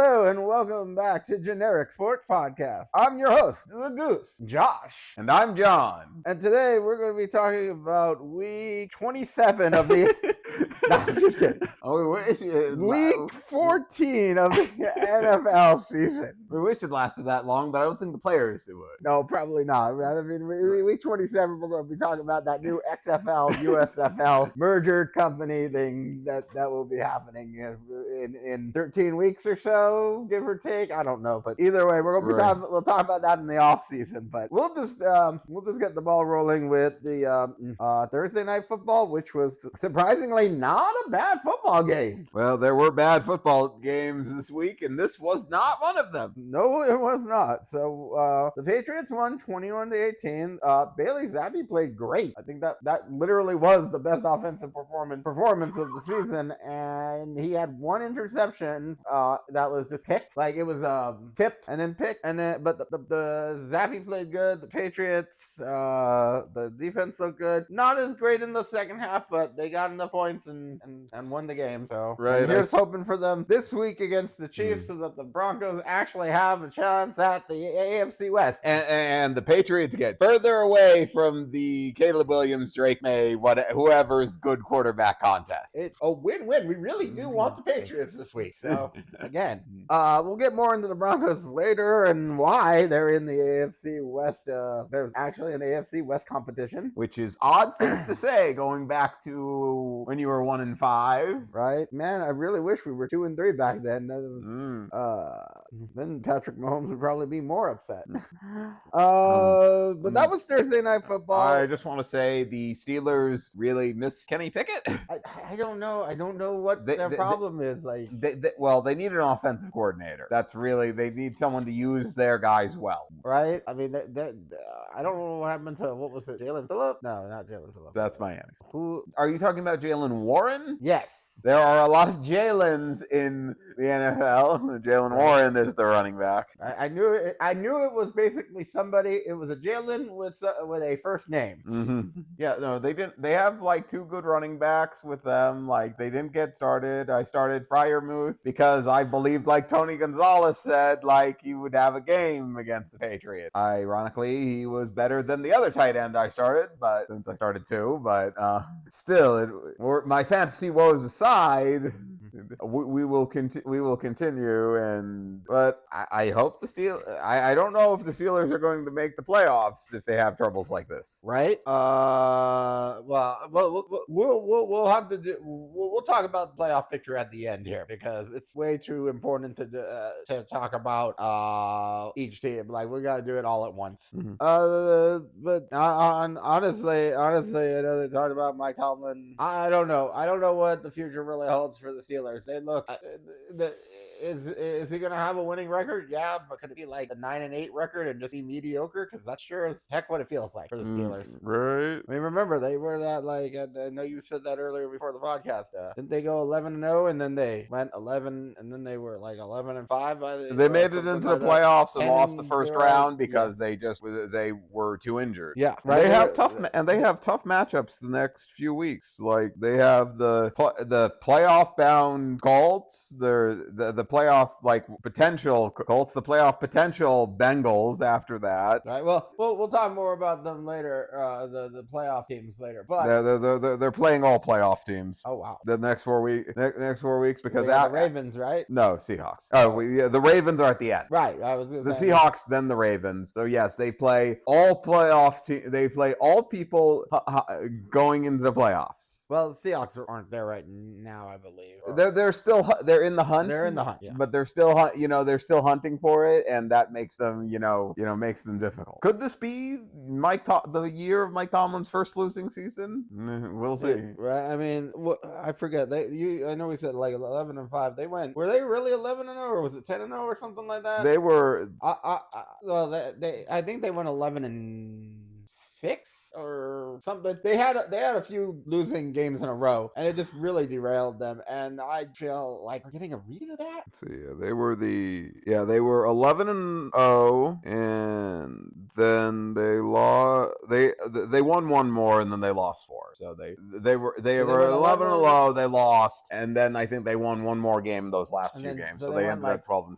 Hello and welcome back to Generic Sports Podcast. I'm your host, the Goose, Josh. And I'm John. And today we're going to be talking about week 27 of the... No, I'm just kidding. Week 14 of the NFL season. We wish it lasted that long, but I don't think the players would. No, probably not. I mean, week 27, we're going to be talking about that new XFL, USFL merger company thing that will be happening in 13 weeks or so, give or take. I don't know, but either way, we're going to be we'll talk about that in the off season. But we'll just get the ball rolling with the Thursday night football, which was surprisingly not a bad football game. Well, there were bad football games this week, and this was not one of them. No, it was not. So the Patriots won 21-18. Bailey Zappi played great. I think that literally was the best offensive performance of the season, and he had one interception that was just picked. Like it was tipped and then picked, and then but the Zappi played good. The Patriots, the defense looked good. Not as great in the second half, but they got enough points and won the game. So here's hoping for them this week against the Chiefs, so that the Broncos actually have a chance at the AFC West. And the Patriots get further away from the Caleb Williams, Drake May, whoever's good quarterback contest. It's a win-win. We really do want the Patriots this week. So again, we'll get more into the Broncos later and why they're in the AFC West. There's actually an AFC West competition, which is odd things to say going back to when you were 1-5, right? Man, I really wish we were 2-3 back then. Then Patrick Mahomes would probably be more upset. But that was Thursday night football. I just want to say the Steelers really miss Kenny Pickett. I don't know. I don't know what their problem is. Like, they need an offensive coordinator. That's really, they need someone to use their guys well, right? I mean, I don't know what happened to, what was it, Jalen Phillips? No, not Jalen Phillips. That's Miami. Who are you talking about? Jalen Warren? Yes. There are a lot of Jalens in the NFL. Jalen Warren is the running back. I knew it. I knew it was basically somebody. It was a Jalen with a first name. Mm-hmm. Yeah, no, they didn't. They have like two good running backs with them. Like they didn't get started. I started Freiermuth because I believed, like Tony Gonzalez said, like he would have a game against the Patriots. Ironically, he was better than the other tight end I started, but since I started two, but still, my fantasy woes aside. We will continue, but I hope the Steelers. I don't know if the Steelers are going to make the playoffs if they have troubles like this. Right. Well, we'll have to do. We'll talk about the playoff picture at the end here because it's way too important to talk about each team. Like we got to do it all at once. Mm-hmm. But honestly, I know they talked about Mike Tomlin. I don't know. I don't know what the future really holds for the Steelers. They look. Is he gonna have a winning record? Yeah, but could it be like a 9-8 record and just be mediocre? Because that's sure as heck what it feels like for the Steelers. Right. I mean, remember they were that like. I know you said that earlier before the podcast. Didn't they go 11-0 and then they went 11 and then they were like 11-5 by the. They made it into the playoffs and lost the first round because they were too injured. Yeah, right. They have tough matchups the next few weeks. Like they have the playoff bound Colts, the playoff like potential Colts, the playoff potential Bengals after that. Right. Well, we'll talk more about them later. The playoff teams later, but they're playing all playoff teams. Oh wow. The next 4 weeks because the Ravens, right? No, Seahawks. The Ravens are at the end. Right. I was the Seahawks, then the Ravens. So yes, they play all playoff They play all people going into the playoffs. Well, the Seahawks aren't there right now, I believe. They're in the hunt. They're in the hunt, yeah. But they're still hunting for it, and that makes them makes them difficult. Could this be the year of Mike Tomlin's first losing season? We'll see. Right. I mean, I forget. I know we said like 11-5. They went. Were they really 11-0 or was it 10-0 or something like that? They were. I think they went 11-6 6 or something. They had a few losing games in a row, and it just really derailed them. And I feel like we're getting a read of that. Let's see, they were 11-0, and then they won one more, and then they lost 4. So they were 11-0, they lost, and then I think they won one more game in those last few games. So they ended at 12-4.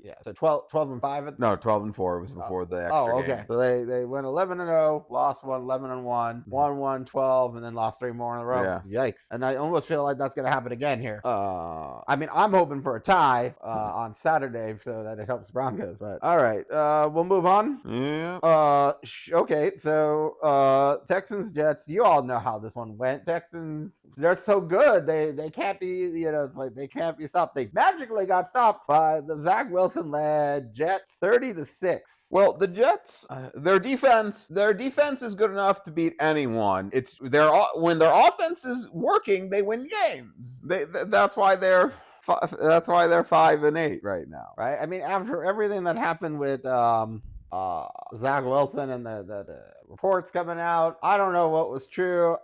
Yeah, so 12-5. No, 12-4 was before the extra game. Okay. So they went 11-0, lost 1, 11-1, won 12, and then lost 3 more in a row. Yeah. Yikes! And I almost feel like that's gonna happen again here. I mean, I'm hoping for a tie on Saturday so that it helps Broncos. But all right, we'll move on. Yeah. Okay, so Texans Jets. You all know how this one went. Texans, they're so good. They can't be. It's like they can't be stopped. They magically got stopped by the Zach Wilson led Jets, 30-6. Well, the Jets, their defense is good enough to beat anyone. It's when their offense is working, they win games. That's why they're 5-8 right now. Right. I mean, after everything that happened with Zach Wilson and the reports coming out, I don't know what was true.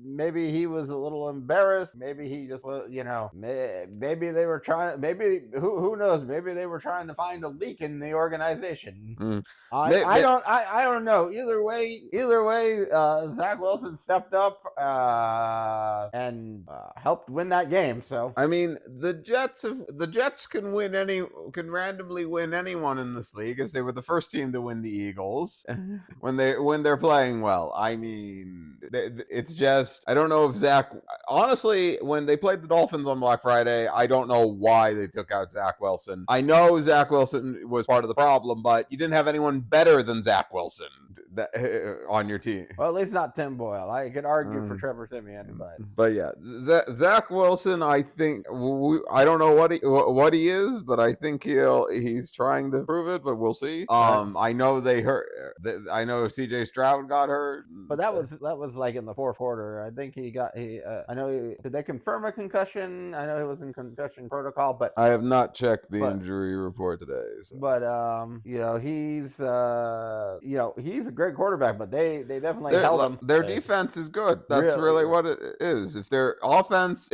Maybe he was a little embarrassed. Maybe he just was, maybe they were trying. Maybe who knows? Maybe they were trying to find a leak in the organization. I don't know. Either way, Zach Wilson stepped up and helped win that game. So I mean, the Jets can randomly win anyone in this league, as they were the first team to win the Eagles when they're playing well. I mean, it's just, I don't know if honestly, when they played the Dolphins on Black Friday, I don't know why they took out Zach Wilson. I know Zach Wilson was part of the problem, but you didn't have anyone better than Zach Wilson on your team. Well, at least not Tim Boyle. I could argue for Trevor Siemian, but yeah, Zach Wilson, I think, I don't know what he is, but I think he's trying to prove it, but we'll see. I know I know CJ Stroud got hurt, but that was like in the fourth quarter. I think did they confirm a concussion? I know he was in concussion protocol, but I have not checked the injury report today. So. But he's a great quarterback, but they definitely held him. Their defense is good. That's really what it is. If their offense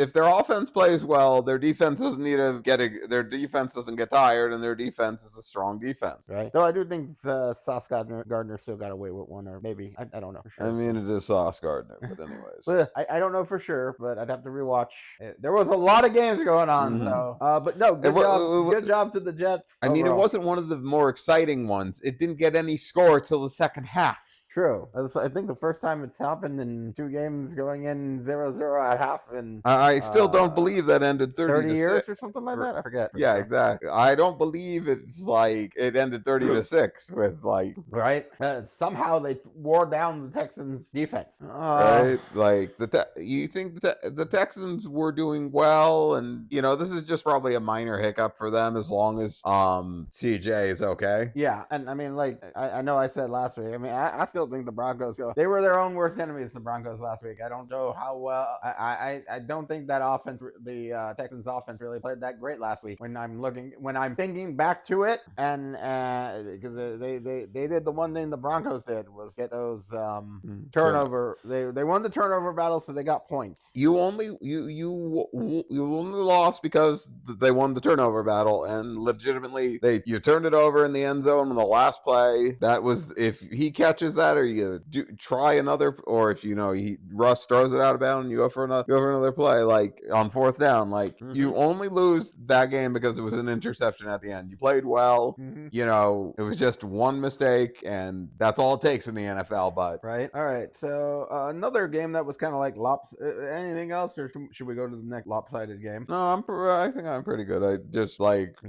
plays well, their defense doesn't their defense doesn't get tired, and their defense is a strong defense. Right. Though I do think Sauce Gardner still got away with one, or maybe I don't know for sure. I mean, it is Sauce Gardner, but anyways. But I don't know for sure, but I'd have to rewatch. There was a lot of games going on, so but no, good job to the Jets. I mean, it wasn't one of the more exciting ones. It didn't get any score till the second half. True. I think the first time it's happened in 2 games going in 0-0 at half, and I still don't believe that ended 30 years or something like that. I forget. Yeah, exactly. I don't believe it's like it ended 30-6 with like right. Somehow they wore down the Texans' defense. Right, like you think the Texans were doing well, and this is just probably a minor hiccup for them as long as CJ is okay. Yeah, and I mean, like I know I said last week. I mean, I still think the Broncos they were their own worst enemies, the Broncos, last week. I don't know how well. I don't think that offense, the Texans offense, really played that great last week. When I'm thinking back to it, and because they did the one thing the Broncos did was get those turnover. They won the turnover battle, so they got points. You only lost because they won the turnover battle, and legitimately you turned it over in the end zone on the last play. That was, if he catches that, or you try another, or if Russ throws it out of bounds and you go for another play, like on fourth down, like you only lose that game because it was an interception at the end. You played well, it was just one mistake, and that's all it takes in the NFL. But right, all right. So another game that was kind of like anything else, or should we go to the next lopsided game? No, I think I'm pretty good. I just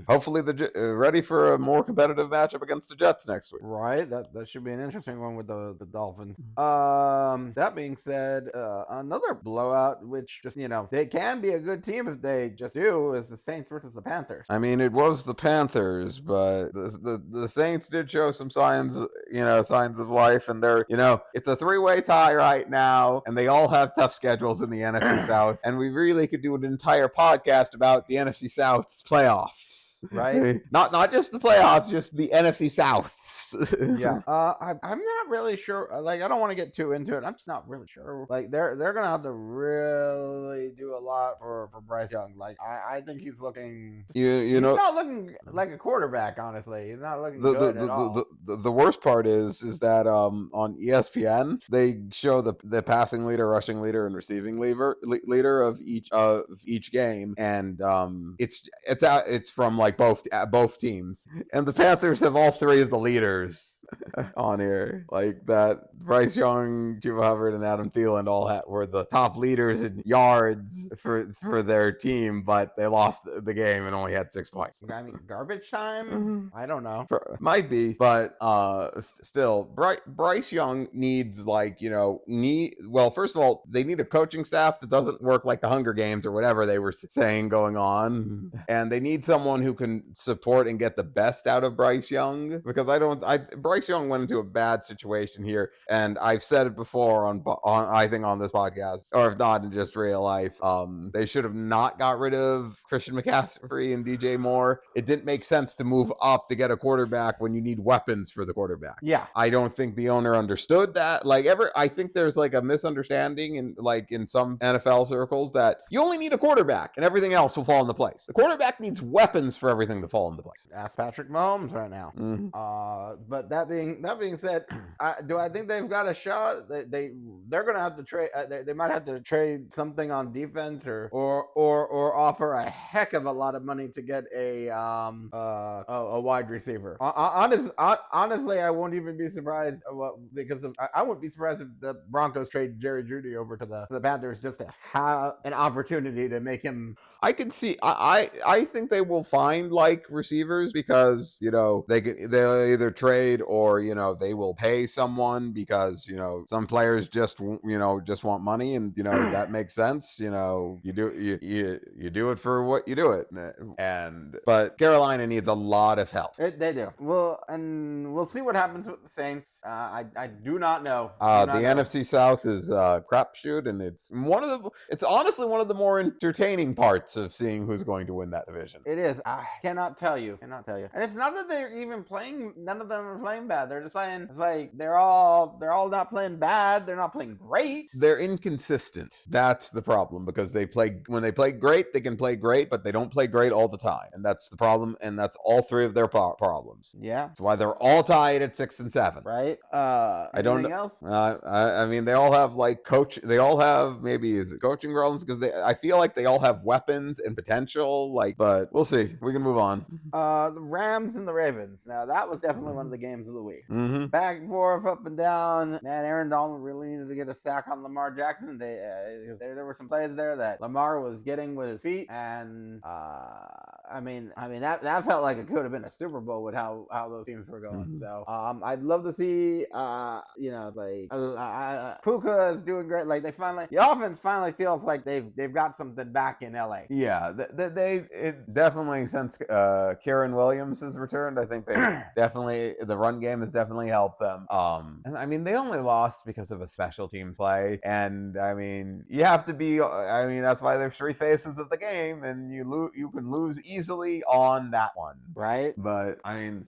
hopefully ready for a more competitive matchup against the Jets next week. Right, that should be an interesting one with the Dolphins. That being said, another blowout, which just they can be a good team if they just do, is the Saints versus the Panthers. I mean, it was the Panthers, but the Saints did show some signs of life, and they're it's a 3-way tie right now, and they all have tough schedules in the NFC South, and we really could do an entire podcast about the NFC South's playoffs. Right. Not just the playoffs, just the NFC South. Yeah. I'm not really sure. Like, I don't want to get too into it. I'm just not really sure. Like, they're gonna have to really do a lot for Bryce Young. Like, I think he's looking. You He's know, not looking like a quarterback. Honestly, he's not looking the good at all. the worst part is that on ESPN they show the passing leader, rushing leader, and receiving leader of each game, and it's from like both teams, and the Panthers have all three of the leaders on here, like that. Bryce Young, Chuba Hubbard, and Adam Thielen all were the top leaders in yards for their team, but they lost the game and only had 6 points. I mean, garbage time. I don't know. Might be, but still, Bryce Young needs well, first of all, they need a coaching staff that doesn't work like the Hunger Games or whatever they were saying going on, and they need someone who can support and get the best out of Bryce Young, because Bryce Young went into a bad situation here, and I've said it before on I think on this podcast, or if not in just real life. They should have not got rid of Christian McCaffrey and DJ Moore. It didn't make sense to move up to get a quarterback when you need weapons for the quarterback. Yeah. I don't think the owner understood that. I think there's like a misunderstanding in some NFL circles that you only need a quarterback and everything else will fall into place. The quarterback needs weapons for everything to fall into place. Ask Patrick Mahomes right now. But that being said, do I think they've got a shot? They're gonna have to trade. They might have to trade something on defense or offer a heck of a lot of money to get a wide receiver. Honestly, I won't even be surprised because I wouldn't be surprised if the Broncos trade Jerry Jeudy over to the Panthers just to have an opportunity to make him. I can see. I think they will find like receivers, because they'll either trade or they will pay someone, because some players just want money, and that makes sense. You do it for what you do it, but Carolina needs a lot of help. They do. Well, and we'll see what happens with the Saints. I do not know. NFC South is crapshoot, and it's honestly one of the more entertaining parts of seeing who's going to win that division. It is. I cannot tell you. And it's not that they're even playing. None of them are playing bad. They're just playing. It's like they're all not playing bad. They're not playing great. They're inconsistent. That's the problem, because when they play great, they can play great, but they don't play great all the time, and that's the problem. And that's all three of their problems. Yeah. That's why they're all tied at 6 and 7. Right. I don't know. Else? I mean, they all have They all have is it coaching problems, because I feel like they all have weapons and potential. But we'll see. We can move on. The Rams and the Ravens. Now that was definitely one of the games of the week. Mm-hmm. Back and forth, up and down. Man, Aaron Donald really needed to get a sack on Lamar Jackson. There were some plays there that Lamar was getting with his feet, and I mean that felt like it could have been a Super Bowl with how those teams were going. Mm-hmm. So I'd love to see Puka is doing great. Like the offense finally feels like they've got something back in LA. Yeah, it definitely, since Kieran Williams has returned, I think they definitely, the run game has definitely helped them. And I mean, they only lost because of a special team play, and I mean, you have to be. I mean, that's why there's three phases of the game, and you can lose easily on that one, right? But I mean,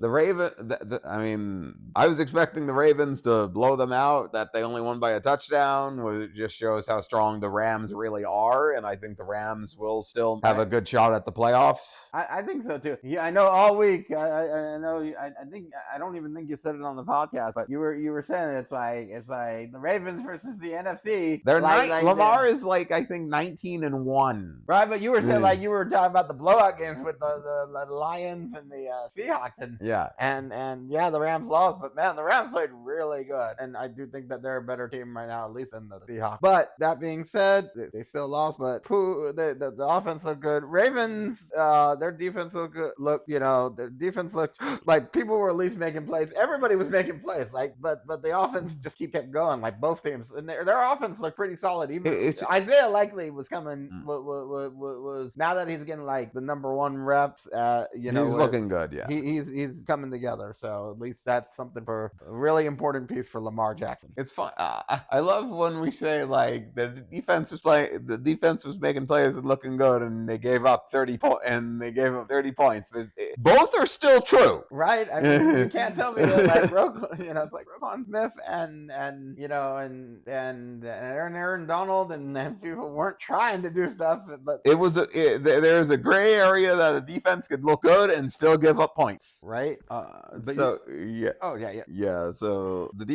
I was expecting the Ravens to blow them out. That they only won by a touchdown, it just shows how strong the Rams really are, and I think the Rams will still have a good shot at the playoffs. I think so too. Yeah, I know all week. I know. I don't even think you said it on the podcast, but you were saying it's like the Ravens versus the NFC. Lamar is I think 19-1. Right, but you were saying you were talking about the blowout games with the Lions and the Seahawks, and the Rams lost, but man, the Rams played really good, and I do think that they're a better team right now, at least than the Seahawks. But that being said, they still lost, but the offense looked good. Ravens, their defense looked good. Their defense looked like people were at least making plays. Everybody was making plays, but the offense just kept going. Like both teams, and their offense looked pretty solid. Even Isaiah Likely was coming. Was now that he's getting the number one reps. He's looking good. Yeah, he's coming together. So at least that's something for a really important piece for Lamar Jackson. It's fun. I love when we say the defense was making plays and looking good. good, and they gave up 30 points, but both are still true. Right? I mean, you can't tell me that like it's like Roquan Smith and Aaron Donald and people weren't trying to do stuff, but there's a gray area that a defense could look good and still give up points. Right? Yeah. Oh yeah. Yeah, so the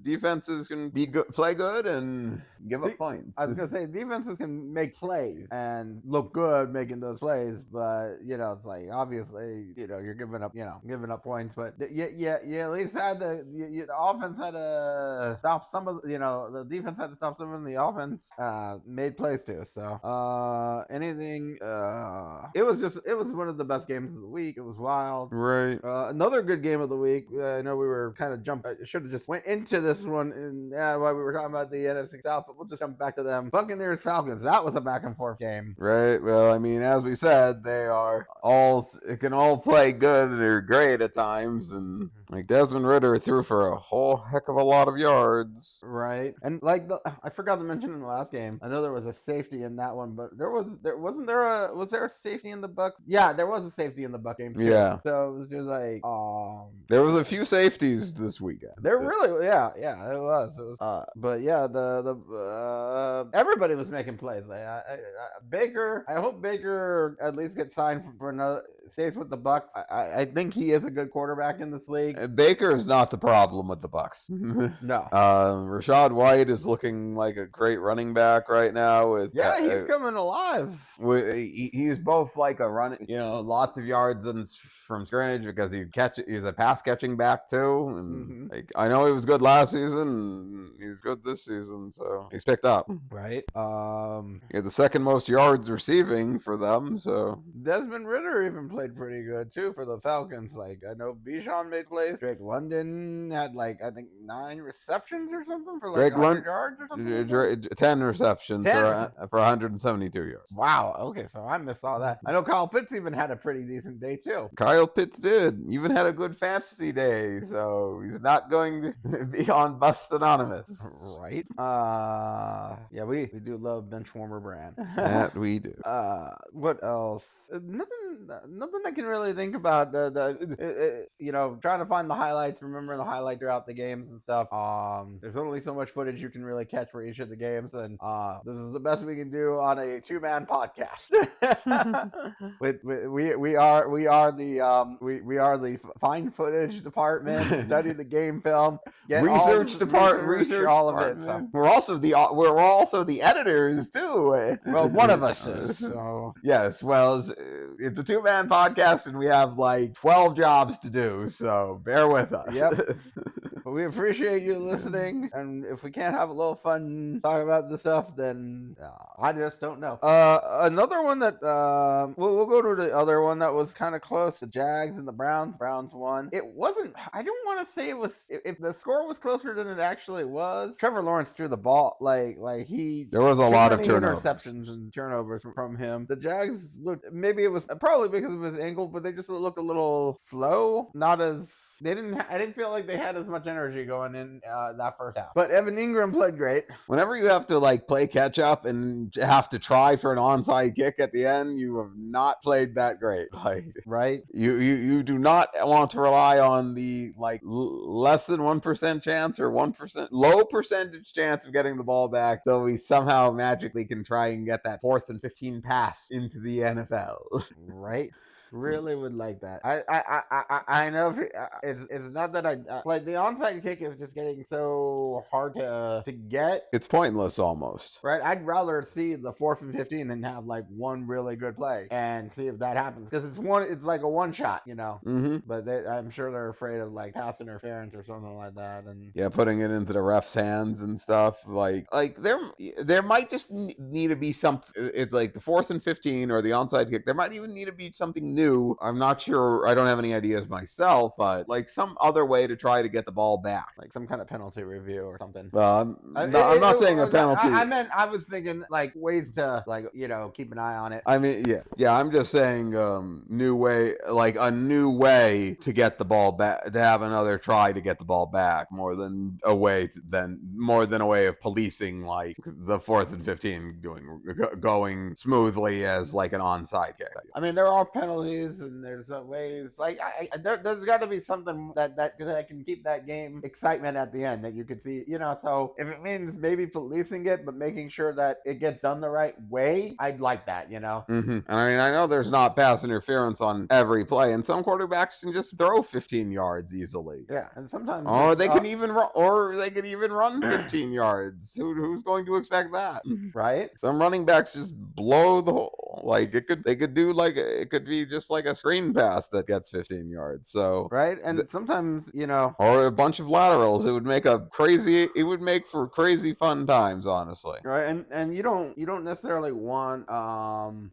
defenses can play good and give up points. I was gonna say defenses can make plays and look good making those plays, but it's like obviously you're giving up points, but you at least had the offense had to stop some of the defense had to stop some of the offense made plays too. So it was one of the best games of the week. It was wild. Right. Another good game of the week. I know we were kind of should have just went into this one while we were talking about the NFC South, but we'll just jump back to them. Buccaneers Falcons. That was a back and forth game. Right. Well, I mean, as we said, they can all play good or great at times, and like Desmond Ridder threw for a whole heck of a lot of yards. Right. And like I forgot to mention in the last game, I know there was a safety in that one, but was there a safety in the Bucs? Yeah, there was a safety in the Bucs game too. Yeah. So it was just like there was a few safeties this weekend. There really it was. But yeah, the everybody was making plays. Like Baker, I hope Baker at least gets signed for another stays with the Bucs. I think he is a good quarterback in this league. Baker is not the problem with the Bucs. No. Rashad White is looking like a great running back right now. He's coming alive. He's both like a running, lots of yards from scrimmage because he's a pass catching back too. And like I know he was good last season, and he's good this season, so he's picked up. Right. He had the second most yards receiving for them. So Desmond Ridder even played pretty good too for the Falcons. Like I know Bijan made plays. Drake London had like I think 9 receptions or something for like 100 yards or something. 10 receptions for 172 yards. Wow. Okay, so I missed all that. I know Kyle Pitts even had a pretty decent day too. Kyle Pitts did. Even had a good fantasy day, so he's not going to be on Bust Anonymous. Right. Yeah, we do love bench warmer brand. That we do. What else? Nothing I can really think about. Trying to find the highlights, remember the highlight throughout the games and stuff. There's only so much footage you can really catch for each of the games, and this is the best we can do on a 2-man podcast. We are the find footage department, study the game film, research department, research all of it. So. We're also the editors too. Well, one of us is. So. Yes. Well, it's a 2-man podcast, and we have like 12 jobs to do. So bear with us. Yep. But we appreciate you listening, and if we can't have a little fun talking about this stuff, then I just don't know. Another one that we'll go to the other one that was kind of close. The Jags and the Browns. Browns won. It wasn't. I don't want to say it was. If the score was closer than it actually was, Trevor Lawrence threw the ball like he. There was a lot of interceptions and turnovers from him. The Jags looked. Maybe it was probably because of his ankle, but they just looked a little slow. Not as. I didn't feel like they had as much energy going in that first half. But Evan Ingram played great. Whenever you have to like play catch up and have to try for an onside kick at the end, you have not played that great. Like right, you do not want to rely on the like less than 1% chance or 1% low percentage chance of getting the ball back, so we somehow magically can try and get that 4th and 15 pass into the NFL. Right. Really would like that. I know it's not that I like the onside kick is just getting so hard to get. It's pointless almost. Right. I'd rather see the 4th and 15 than have like one really good play and see if that happens because it's like a one shot, Mm-hmm. But I'm sure they're afraid of like pass interference or something like that, and yeah, putting it into the ref's hands and stuff. Like there might just need to be something. It's like the 4th and 15 or the onside kick. There might even need to be something new new. I'm not sure. I don't have any ideas myself, but like some other way to try to get the ball back. Like some kind of penalty review or something. Well, I'm not saying a penalty. I was thinking like ways to like keep an eye on it. I mean, yeah. I'm just saying, new way, like a new way to get the ball back, to have another try to get the ball back, more than a way of policing like the 4th and 15 going smoothly as like an onside kick. I mean, there are penalties and there's ways like there's got to be something that can keep that game excitement at the end that you could see, So if it means maybe policing it, but making sure that it gets done the right way, I'd like that, And I mean, I know there's not pass interference on every play, and some quarterbacks can just throw 15 yards easily. Yeah, and sometimes or they can even run 15 yards. Who's going to expect that? Right? Some running backs just blow the whole, like it could be just like a screen pass that gets 15 yards. So right, and sometimes or a bunch of laterals. It would make for crazy fun times, honestly. Right, and you don't necessarily want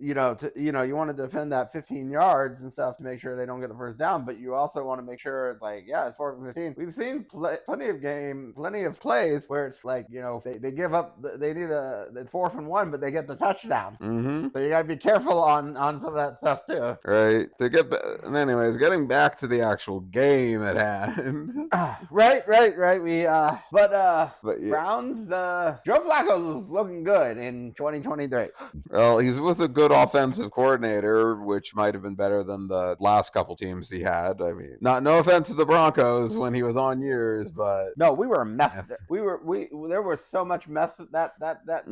you want to defend that 15 yards and stuff to make sure they don't get a first down, but you also want to make sure it's like, it's 4th and 15. We've seen plenty of plays where it's like, they give up, they need the 4th and 1, but they get the touchdown. So you got to be careful on some of that stuff too. Right. Anyways, getting back to the actual game at hand. Right. Browns, Joe Flacco's looking good in 2023. Well, he's with a good offensive coordinator, which might have been better than the last couple teams he had. I mean, no offense to the Broncos when he was on yours, but no, we were a mess. Yes. There was so much mess at that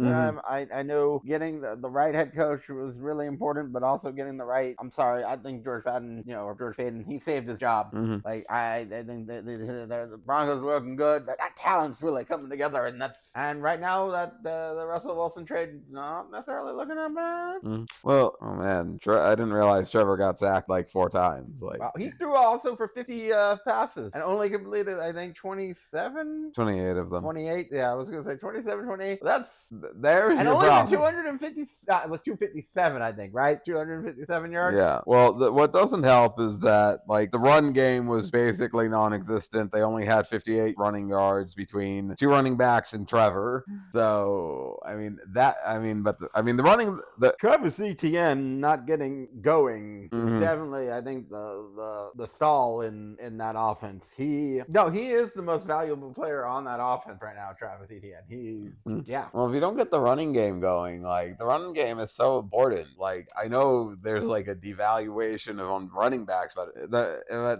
time. I know getting the right head coach was really important, but also getting the right. I'm sorry, I think George Paton, he saved his job. Like I think the Broncos are looking good. That talent's really coming together, and right now that the Russell Wilson trade not necessarily looking that bad. Well, oh man, I didn't realize Trevor got sacked like 4 times. Like he threw also for 50 passes and only completed I think 28 of them. 28. Yeah, I was gonna say 27, 28. There's and your only problem. 250. It was 257, I think, right? 257 yards. Yeah. Well, what doesn't help is that like the run game was basically non-existent. They only had 58 running yards between 2 running backs and Trevor. So the Travis Etienne not getting going is definitely, I think, the stall in that offense. He is the most valuable player on that offense right now. Travis Etienne. Well, if you don't get the running game going, like the running game is so important. Like I know there's like a devaluation on running backs, but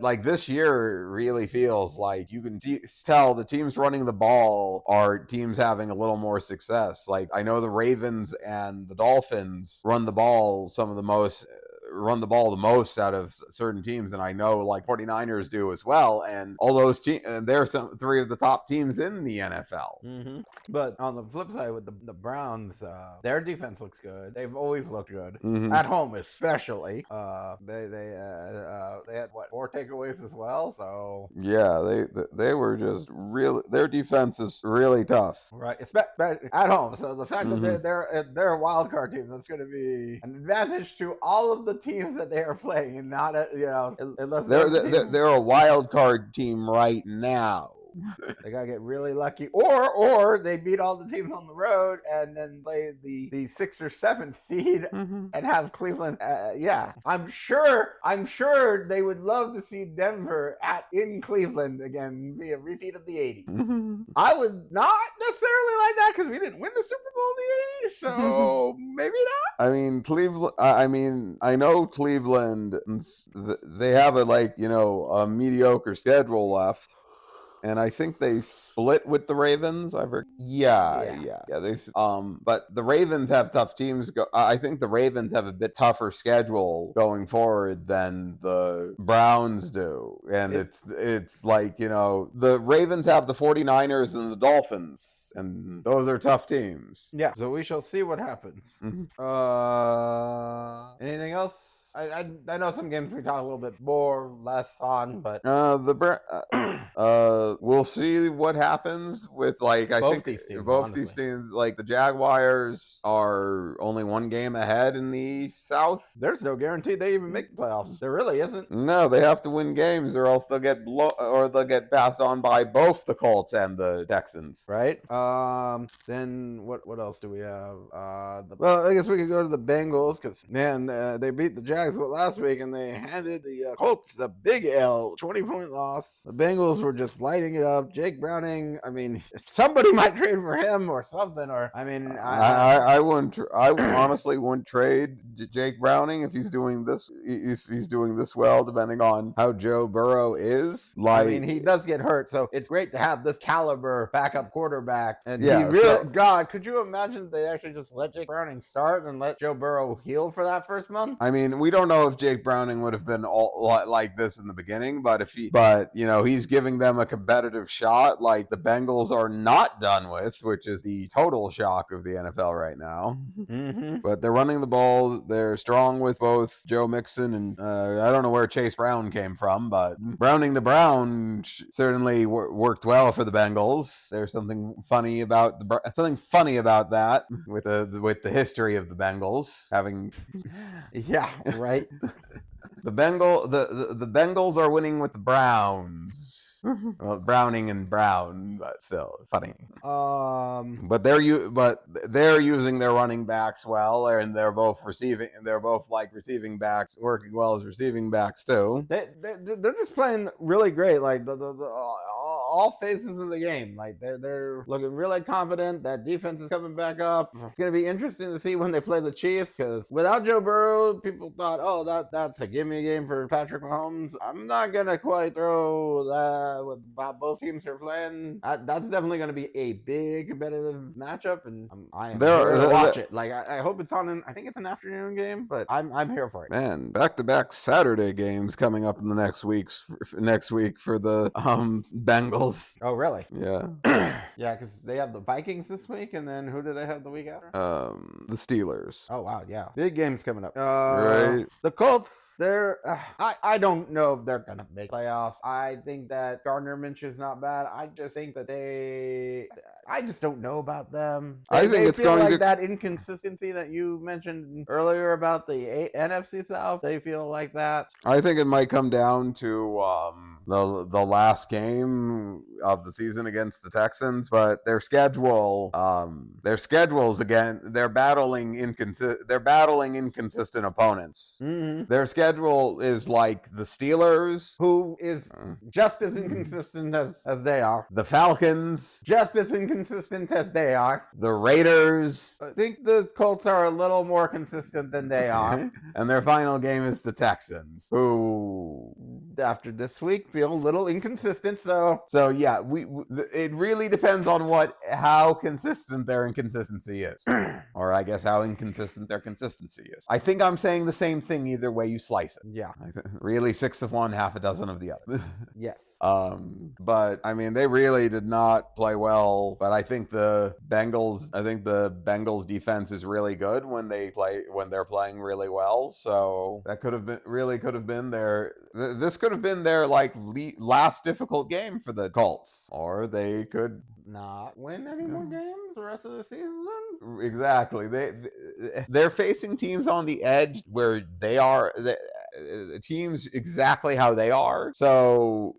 like this year really feels like you can tell the teams running the ball are teams having a little more success. Like I know the Ravens and the Dolphins run the ball the most out of certain teams, and I know like 49ers do as well, and all those teams, and they're 3 of the top teams in the NFL. But on the flip side with the Browns, their defense looks good. They've always looked good at home, especially. They had 4 takeaways as well. So yeah, they were just really, their defense is really tough, right? At home. So the fact that they're a wild card team, that's going to be an advantage to all of the teams that they are playing, and not unless they're a wild card team right now. They gotta get really lucky, or they beat all the teams on the road and then play the 6th or 7th seed and have Cleveland. I'm sure they would love to see Denver in Cleveland again, be a repeat of the '80s. I would not necessarily like that because we didn't win the Super Bowl in the '80s, so maybe not. I mean, Cleveland. I know Cleveland. They have a mediocre schedule left. And I think they split with the Ravens. Yeah. But the Ravens have tough teams. I think the Ravens have a bit tougher schedule going forward than the Browns do. And it's like, the Ravens have the 49ers and the Dolphins. And those are tough teams. Yeah. So we shall see what happens. Anything else? I know some games we talk a little bit more or less on, but we'll see what happens with like I both think these teams, both honestly. these teams. Like the Jaguars are only one game ahead in the South. There's no guarantee they even make the playoffs. There really isn't. No, they have to win games, or else they'll get they'll get passed on by both the Colts and the Texans. Right. Then what else do we have? Well, I guess we could go to the Bengals because man, they beat the Jags last week and they handed the Colts a big L, 20-point loss. The Bengals were just lighting it up. Jake Browning. I mean, somebody might trade for him or something. Or I mean, I wouldn't. I honestly wouldn't trade Jake Browning if he's doing this. If he's doing this well, depending on how Joe Burrow is. Like, I mean, he does get hurt, so it's great to have this caliber backup quarterback. And Yeah, he really, God, could you imagine if they actually just let Jake Browning start and let Joe Burrow heal for that first month? I mean, we don't know if Jake Browning would have been all like this in the beginning, but he's giving them a competitive shot, like the Bengals are not done with, which is the total shock of the NFL right now. Mm-hmm. But they're running the ball. They're strong with both Joe Mixon and I don't know where Chase Brown came from, but Browning the Brown certainly worked well for the Bengals. There's something funny about that with the history of the Bengals having. Yeah, right. The Bengals are winning with the Browns. Well, Browning and Brown, but still funny. But they're using their running backs well, and they're both like receiving backs, working well as receiving backs too. They're just playing really great. Like the all phases of the game. Like they're looking really confident. That defense is coming back up. It's gonna be interesting to see when they play the Chiefs because without Joe Burrow, people thought, oh, that's a gimme game for Patrick Mahomes. I'm not gonna quite throw that with both teams are playing. That's definitely going to be a big competitive matchup, and I am here to watch it. Like I hope it's on. I think it's an afternoon game, but I'm here for it. Man, back-to-back Saturday games coming up in the next week for the Bengals. Oh really? Yeah. Yeah, because they have the Vikings this week, and then who do they have the week after? The Steelers. Oh wow, yeah, big games coming up. Right. The Colts. I don't know if they're gonna make playoffs. I think that Gardner Minshew's not bad. I just think that I just don't know about them. I think it's going like that inconsistency that you mentioned earlier about the NFC South. They feel like that. I think it might come down to the last game of the season against the Texans, but their schedules again. They're battling inconsistent opponents. Mm-hmm. Their schedule is like the Steelers, who is just as inconsistent as they are. The Falcons, just as inconsistent as they are. The Raiders. I think the Colts are a little more consistent than they are. And their final game is the Texans, who after this week feel a little inconsistent. So yeah, it really depends on how consistent their inconsistency is, or I guess how inconsistent their consistency is. I think I'm saying the same thing either way you slice it. Yeah, really 6 of one, half a dozen of the other. Yes. But I mean, they really did not play well. But I think the Bengals defense is really good when they're playing really well. So that could have been their. This could have been their like last difficult game for the Colts, or they could not win any more games the rest of the season. Exactly. They're facing teams on the edge where they are. Teams exactly how they are, so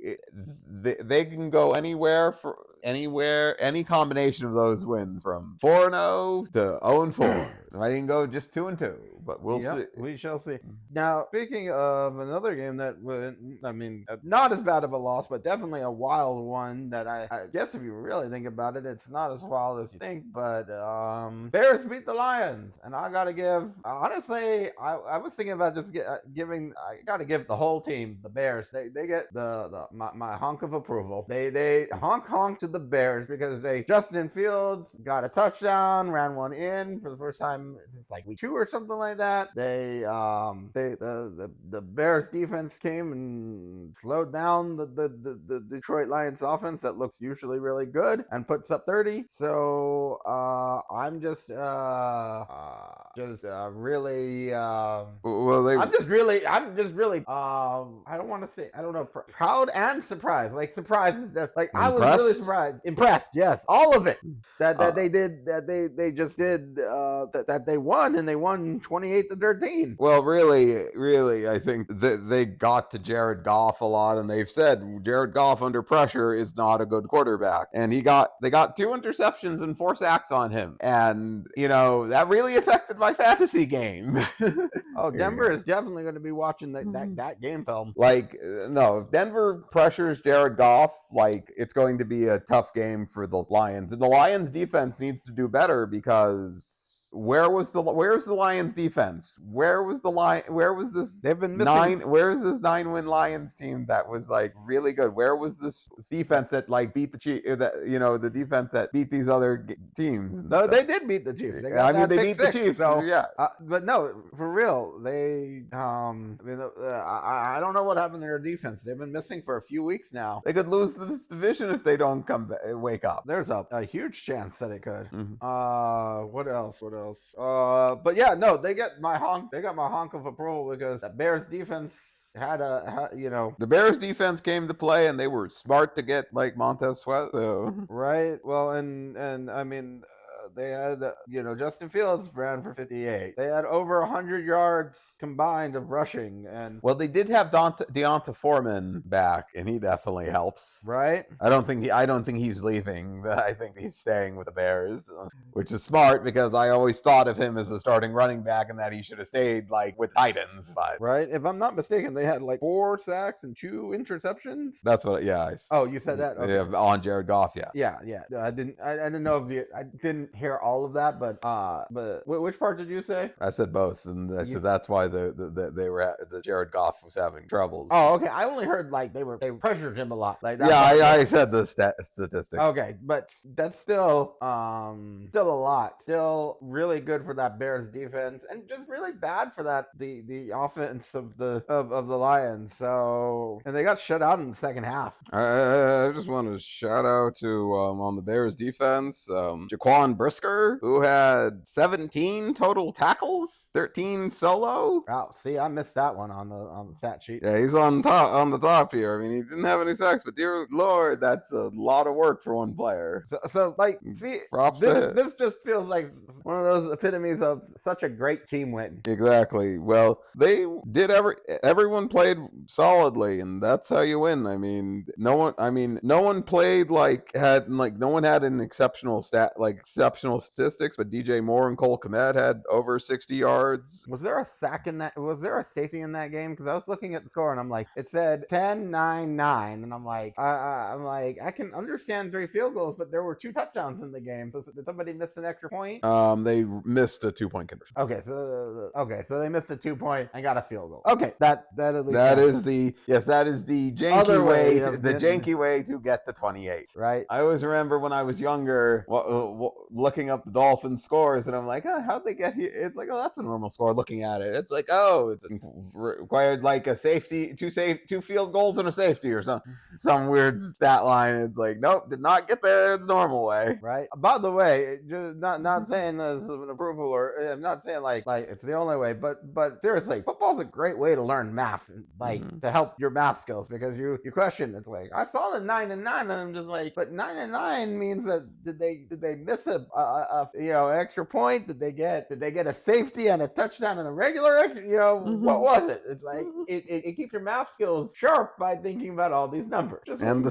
they can go anywhere, any combination of those wins from 4-0 to 0-4. I didn't go just 2-2, but we'll see. We shall see. Now, speaking of another game that not as bad of a loss, but definitely a wild one that I guess if you really think about it, it's not as wild as you think, but Bears beat the Lions, and I gotta give, honestly, I was thinking about just I gotta give the whole team, the Bears, they get my honk of approval. They honk to the Bears because Justin Fields got a touchdown, ran one in for the first time time since like week 2 or something like that. The Bears defense came and slowed down the Detroit Lions offense that looks usually really good and puts up 30. So I'm just really Well, I'm just really I don't want to say, I don't know, proud and surprised. Like surprised is that, like I was really surprised, impressed, yes, all of it that they did, that they just did, that they won, and they won 28-13. Well, really, I think that they got to Jared Goff a lot, and they've said Jared Goff under pressure is not a good quarterback, and they got 2 interceptions and 4 sacks on him, and that really affected my fantasy game. Oh, Denver is definitely going to be watching that game film. Like, no, if Denver pressures Jared Goff, like, it's going to be a tough game for the Lions. And the Lions defense needs to do better, because where's the Lions defense? Where was this? They've been missing. Where is this 9-win Lions team that was like really good? Where was this defense that like beat the Chiefs? The defense that beat these other teams. No, they did beat the Chiefs. They beat the Chiefs. So, yeah. But no, for real, they. I don't know what happened to their defense. They've been missing for a few weeks now. They could lose this division if they don't wake up. There's a huge chance that it could. Mm-hmm. What else? But yeah, no, they got my honk of approval, because the Bears defense the Bears defense came to play, and they were smart to get like Montez Sweat. So. Right. Well, and I mean, they had, Justin Fields ran for 58. They had over 100 yards combined of rushing, and well, they did have Deonta Foreman back, and he definitely helps. Right. I don't think he's leaving. I think he's staying with the Bears, which is smart, because I always thought of him as a starting running back, and that he should have stayed like with Titans. But right, if I'm not mistaken, they had like 4 sacks and 2 interceptions. That's what. Yeah. Oh, you said that. Okay. Yeah, on Jared Goff. Yeah. Yeah. I didn't know if I didn't hear all of that, but which part did you say? I said both, and so that's why the Jared Goff was having troubles. Oh, okay. I only heard like they pressured him a lot. Like that. Yeah, I said the statistics. Okay, but that's still a lot. Still really good for that Bears defense, and just really bad for the offense of the Lions. So, and they got shut out in the second half. I just want to shout out to on the Bears defense, Jaquan Brisker, who had 17 total tackles, 13 solo. Wow, see, I missed that one on the stat sheet. Yeah, he's on the top here. I mean, he didn't have any sacks, but dear Lord, that's a lot of work for one player. So like, see, this just feels like one of those epitomes of such a great team win. Exactly. Well, they did everyone played solidly, and that's how you win. I mean, no one played no one had an exceptional statistics, but DJ Moore and Cole Kmet had over 60 yards. Was there a sack in that? Was there a safety in that game? Because I was looking at the score, and I'm like, it said 10-9-9, and I'm like, I can understand 3 field goals, but there were 2 touchdowns in the game. So did somebody miss an extra point? They missed a 2-point conversion. Okay, so they missed a 2-point and got a field goal. Okay, that at least that is the janky way to get the 28. Right. I always remember when I was younger, looking up the Dolphins scores, and I'm like, how'd they get here? It's like, that's a normal score. Looking at it, it's like, it's required like a safety, 2 field goals and a safety, or some weird stat line. It's like, nope, did not get there the normal way. Right. By the way, just not saying this is an approval, or I'm not saying like it's the only way, but seriously, football's a great way to learn math, to help your math skills, because you question. It's like, I saw the 9 and 9, and I'm just like, but 9 and 9 means that did they miss a extra point? Did they get a safety and a touchdown and a regular? What was it? It's like it keeps your math skills sharp by thinking about all these numbers. Just and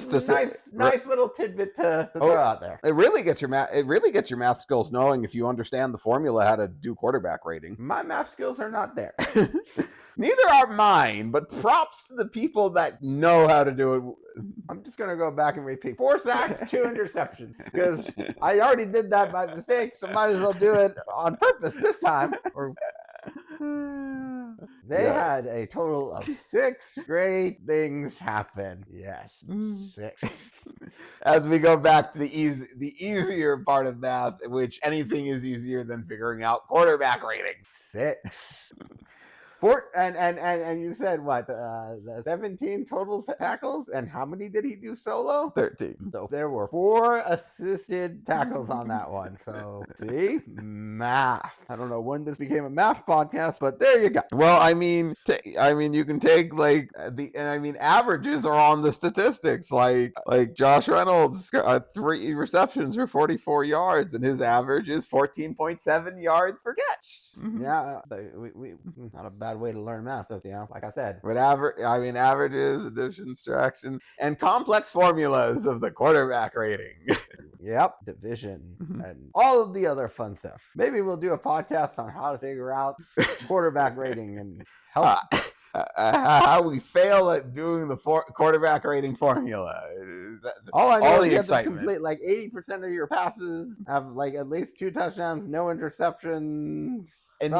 nice little tidbit to throw out there. It really gets your math skills knowing if you understand the formula how to do quarterback rating. My math skills are not there. Neither are mine, but props to the people that know how to do it. I'm just going to go back and repeat. 4 sacks, 2 interceptions, because I already did that by mistake, so might as well do it on purpose this time. They Yeah. had a total of 6 great things happen. Yes, 6. As we go back to the easier part of math, which anything is easier than figuring out quarterback rating. 6. And you said what? The 17 total tackles, and how many did he do solo? 13. So there were 4 assisted tackles on that one. So see, math. I don't know when this became a math podcast, but there you go. Well, I mean, you can take like averages are on the statistics. Like Josh Reynolds, 3 receptions for 44 yards, and his average is 14.7 yards per catch. Yeah, we not a bad way to learn math, though. Yeah, like I said. But averages, addition, subtraction, and complex formulas of the quarterback rating. Yep, division, and all of the other fun stuff. Maybe we'll do a podcast on how to figure out quarterback rating and help. How we fail at doing the quarterback rating formula. All I know all is the you have to excitement. complete like 80% of your passes, have like at least 2 touchdowns, no interceptions. And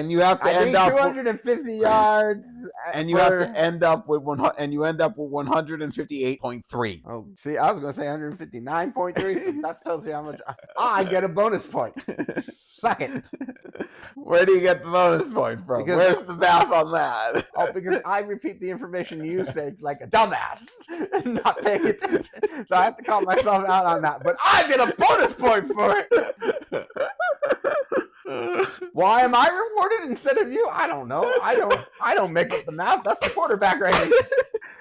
you have to I end think up 250 yards, and you have to end up with 158.3. Oh, see, I was gonna say 159.3. So that tells you how much I get a bonus point. Suck it. Where do you get the bonus point from? Because Where's the math on that? Oh, because I repeat the information you say like a dumbass and not paying attention. So I have to call myself out on that. But I get a bonus point for it. Why am I rewarded instead of you? I don't know. I don't make up the math. That's the quarterback rating.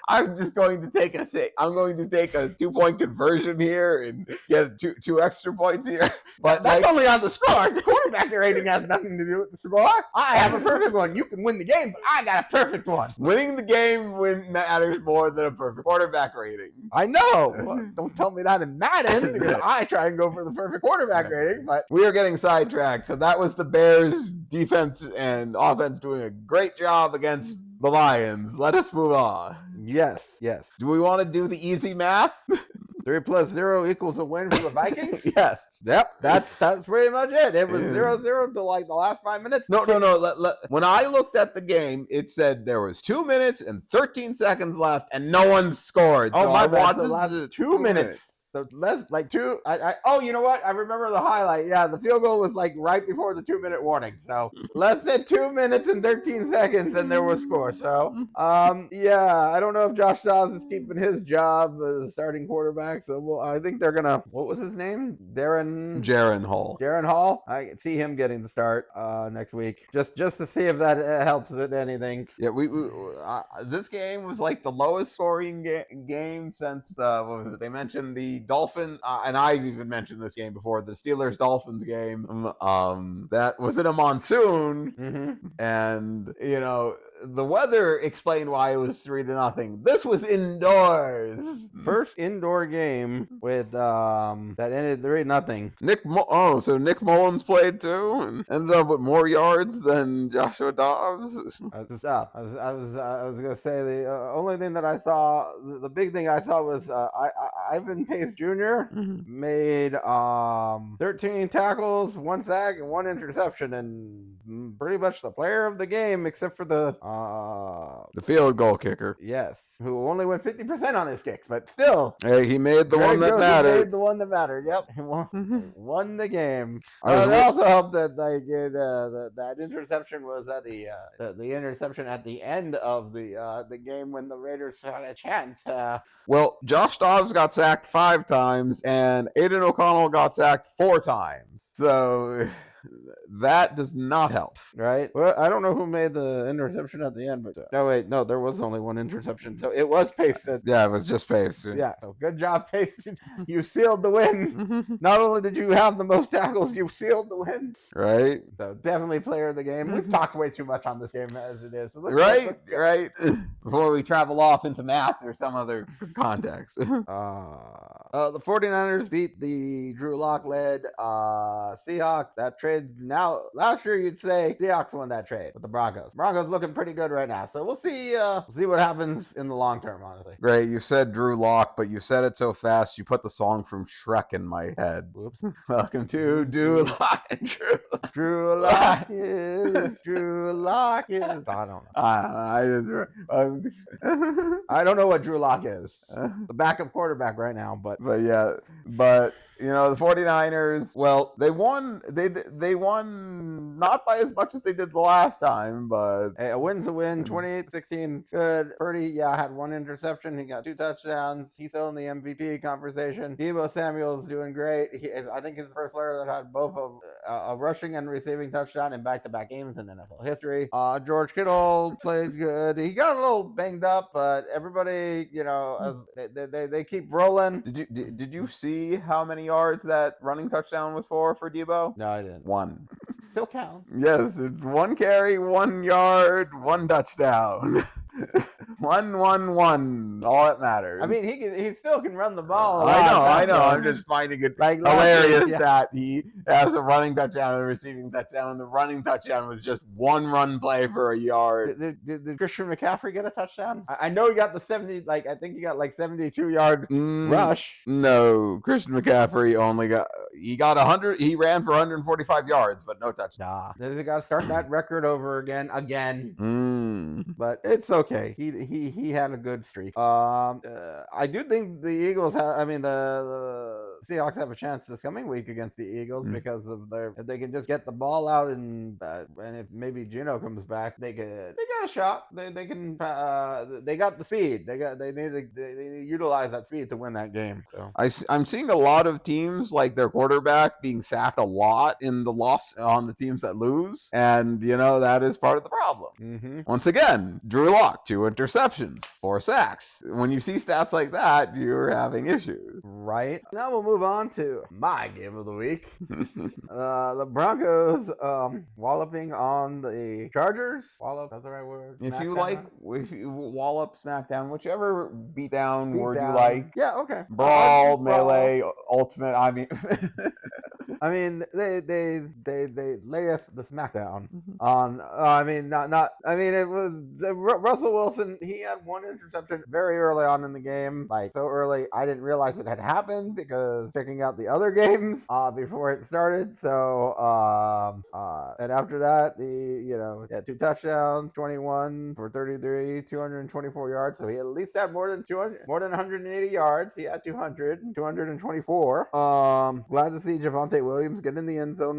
I'm just going to take a 2-point conversion here and get two extra points here. But that's only on the score. The quarterback rating has nothing to do with the score. I have a perfect one. You can win the game, but I got a perfect one. Winning the game matters more than a perfect quarterback rating. I know. Well, don't tell me that in Madden because I try and go for the perfect quarterback rating. But we are getting sidetracked. So that was the Bears defense and offense doing a great job against the Lions. Let us move on. Yes. Do we want to do the easy math? 3 + 0 equals a win for the Vikings? Yes. Yep, that's pretty much it. It was 0-0 to like the last 5 minutes. No. When I looked at the game, it said there was 2 minutes and 13 seconds left, and no one scored. Oh, so my I bad. want So this last to 2 minutes. So less like 2. Oh, you know what? I remember the highlight. Yeah, the field goal was like right before the 2-minute warning. So less than 2 minutes and 13 seconds, and there was score. So yeah, I don't know if Josh Dobbs is keeping his job as starting quarterback. So I think they're gonna. What was his name? Jaron Hall. Jaron Hall. I can see him getting the start next week, just to see if that helps with anything. Yeah, this game was like the lowest scoring game since what was it? They mentioned the Dolphin, and I've even mentioned this game before, the Steelers-Dolphins game. That was in a monsoon, and the weather explained why it was 3-0. This was indoors. First indoor game with that ended 3-0. So Nick Mullins played too and ended up with more yards than Joshua Dobbs. I was gonna say the only thing that I saw, the big thing I saw was Ivan Pace Jr. made 13 tackles, 1 sack, and 1 interception, and pretty much the player of the game except for the field goal kicker. Yes, who only went 50% on his kicks, but still. Hey, he made the one that mattered. He made the one that mattered. Yep, he won the game. It also helped that that interception was at the interception at the end of the game when the Raiders had a chance. Well, Josh Dobbs got sacked 5 times, and Aiden O'Connell got sacked 4 times. So that does not help. Right? Well, I don't know who made the interception at the end, but no, there was only 1 interception, so it was Pace. Yeah, it was just Pace. Yeah, so good job, Pace. You sealed the win. Not only did you have the most tackles, you sealed the win. Right? So definitely player of the game. We've talked way too much on this game as it is. So right. Before we travel off into math or some other context. The 49ers beat the Drew Lock led Seahawks. That trade. Now, last year you'd say Seahawks won that trade with the Broncos. Broncos looking pretty good right now, so we'll see what happens in the long term, honestly. Great, you said Drew Lock, but you said it so fast you put the song from Shrek in my head. Whoops. Welcome to Drew Lock. Drew Lock is. I don't know. I don't know what Drew Lock is. The backup quarterback right now, but yeah, the 49ers, well, they won not by as much as they did the last time, but hey, a win's a win. 28-16, good. Purdy, had one interception. He got 2 touchdowns. He's still in the MVP conversation. Deebo Samuel's doing great. I think he's the first player that had both a rushing and receiving touchdown in back-to-back games in NFL history. George Kittle played good. He got a little banged up, but everybody, as they keep rolling. Did you see how many yards that running touchdown was for Deebo? No, I didn't. 1. Still counts. Yes, it's 1 carry, 1 yard, 1 touchdown. 1. All that matters. I mean, he still can run the ball. I know. I'm just finding it hilarious that he has a running touchdown and a receiving touchdown, and the running touchdown was just 1 run play for a yard. Did Christian McCaffrey get a touchdown? I know he got the 70. I think he got 72-yard rush. No, Christian McCaffrey he got 100. He ran for 145 yards, but no touchdown. Nah, they got to start that record over again. But it's okay. He had a good streak. I do think the Eagles the Seahawks have a chance this coming week against the Eagles because of if they can just get the ball out and if maybe Geno comes back, they got a shot. They can they got the speed. They need to utilize that speed to win that game. So I'm seeing a lot of teams like their quarterback being sacked a lot in the loss on the teams that lose, and that is part of the problem. Once again, Drew Lock, 2 interceptions, 4 sacks. When you see stats like that, you're having issues. Right. Now we'll move on to my game of the week. The Broncos walloping on the Chargers. Wallop, that's the right word. If you wallop, smackdown, whichever beatdown word you like. Yeah, okay. Brawl, melee, ultimate. I mean, they lay the smackdown on. It was Russell Wilson. He had 1 interception very early on in the game, so early I didn't realize it had happened because checking out the other games before it started. So and after that, he had 2 touchdowns, 21 for 33, 224 yards. So he at least had more than 180 yards. He had 224. Glad to see Javonte Williams get in the end zone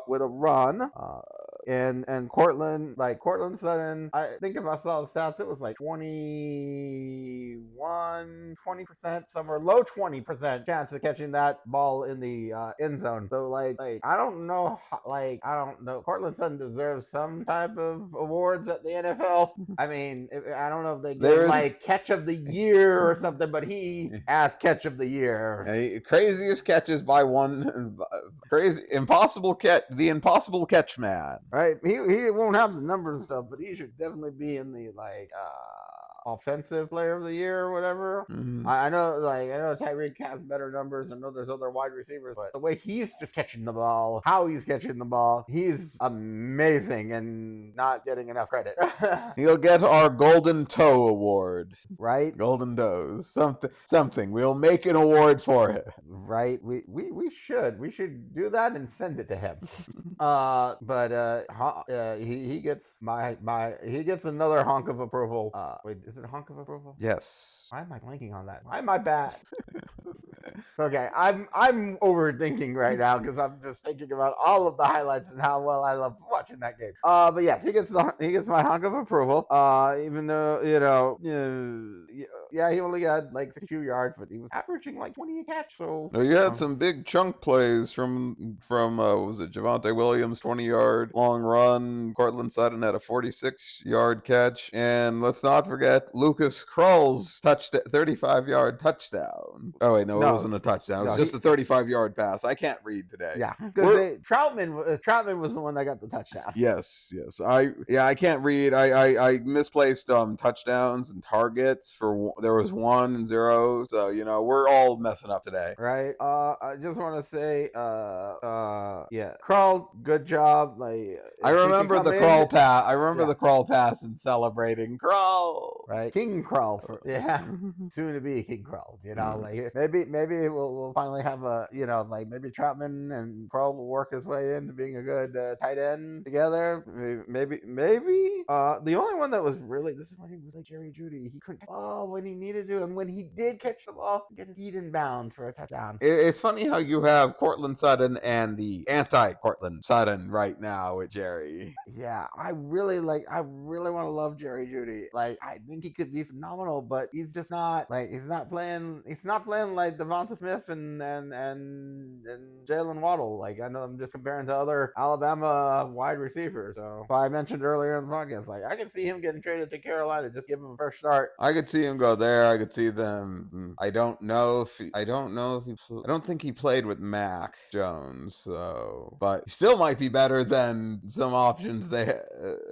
with a run. And Cortland Sutton, I think if I saw the stats, it was 20%, somewhere low 20% chance of catching that ball in the end zone. So I don't know, Cortland Sutton deserves some type of awards at the NFL. I mean, I don't know if they get catch of the year or something, but he has catch of the year. Craziest catches by one, crazy, impossible catch, the impossible catch man. Right, he won't have the numbers and stuff, but he should definitely be in the offensive player of the year or whatever. I know Tyreek has better numbers. I know there's other wide receivers, but the way he's just catching the ball, how he's catching the ball, he's amazing and not getting enough credit. He'll get our Golden Toe Award. Right? Golden Toes. Something. We'll make an award for it. Right? We should do that and send it to him. He gets he gets another honk of approval. Wait, is it a honk of approval? Yes. Why am I blanking on that? Why am I bad? Okay, I'm overthinking right now because I'm just thinking about all of the highlights and how well I love watching that game. But yes, he gets my honk of approval. Even though he only had 62 yards, but he was averaging 20 a catch. So you had some big chunk plays from was it Javonte Williams, 20-yard long run. Cortland Sutton had a 46-yard catch, and let's not forget Lucas Krull's 35-yard touchdown. Oh wait, no, it wasn't a touchdown. It was just a 35-yard pass. I can't read today. Yeah, because Troutman was the one that got the touchdown. Yes. I can't read. I misplaced touchdowns and targets for there was 1 and 0. So we're all messing up today. Right. I just want to say, yeah, Krull, good job. Like, I remember the crawl pass. I remember the crawl pass and celebrating Krull. Right, King Krull. Soon to be King Krull. Like maybe we'll finally have a like maybe Troutman and Krull will work his way into being a good tight end together. Maybe. The only one that was really disappointing was like Jerry Jeudy. He couldn't catch the ball when he needed to, and when he did catch the ball, get his feet in bounds for a touchdown. It's funny how you have Cortland Sutton and the anti-Cortland Sutton right now with Jerry. Yeah, I really want to love Jerry Jeudy. Like, I think he could be phenomenal, but he's just not like he's not playing like Devonta Smith and Jalen Waddle. Like, I know I'm just comparing to other Alabama wide receivers. So I mentioned earlier in the podcast, like I can see him getting traded to Carolina, just give him a first start. I could see him go there. I could see them. I don't think he played with Mac Jones, so but he still might be better than some options they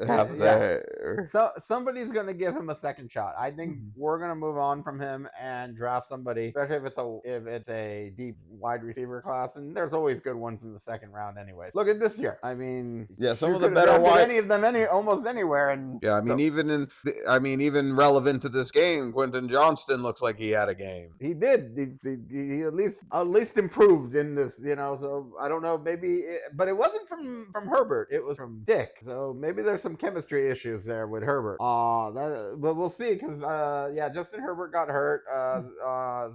have there. So somebody's gonna give him a second shot. I think we're gonna move on from him and draft somebody, especially if it's a deep wide receiver class, and there's always good ones in the second round anyways. Look at this year. I mean, some of the better any of them almost anywhere, and even relevant to this game, Quentin Johnston looks like he had a game. He did. He at least improved in this, So I don't know, but it wasn't from Herbert. It was from Dick. So maybe there's some chemistry issues there with Herbert. But we'll see because Justin Herbert got hurt.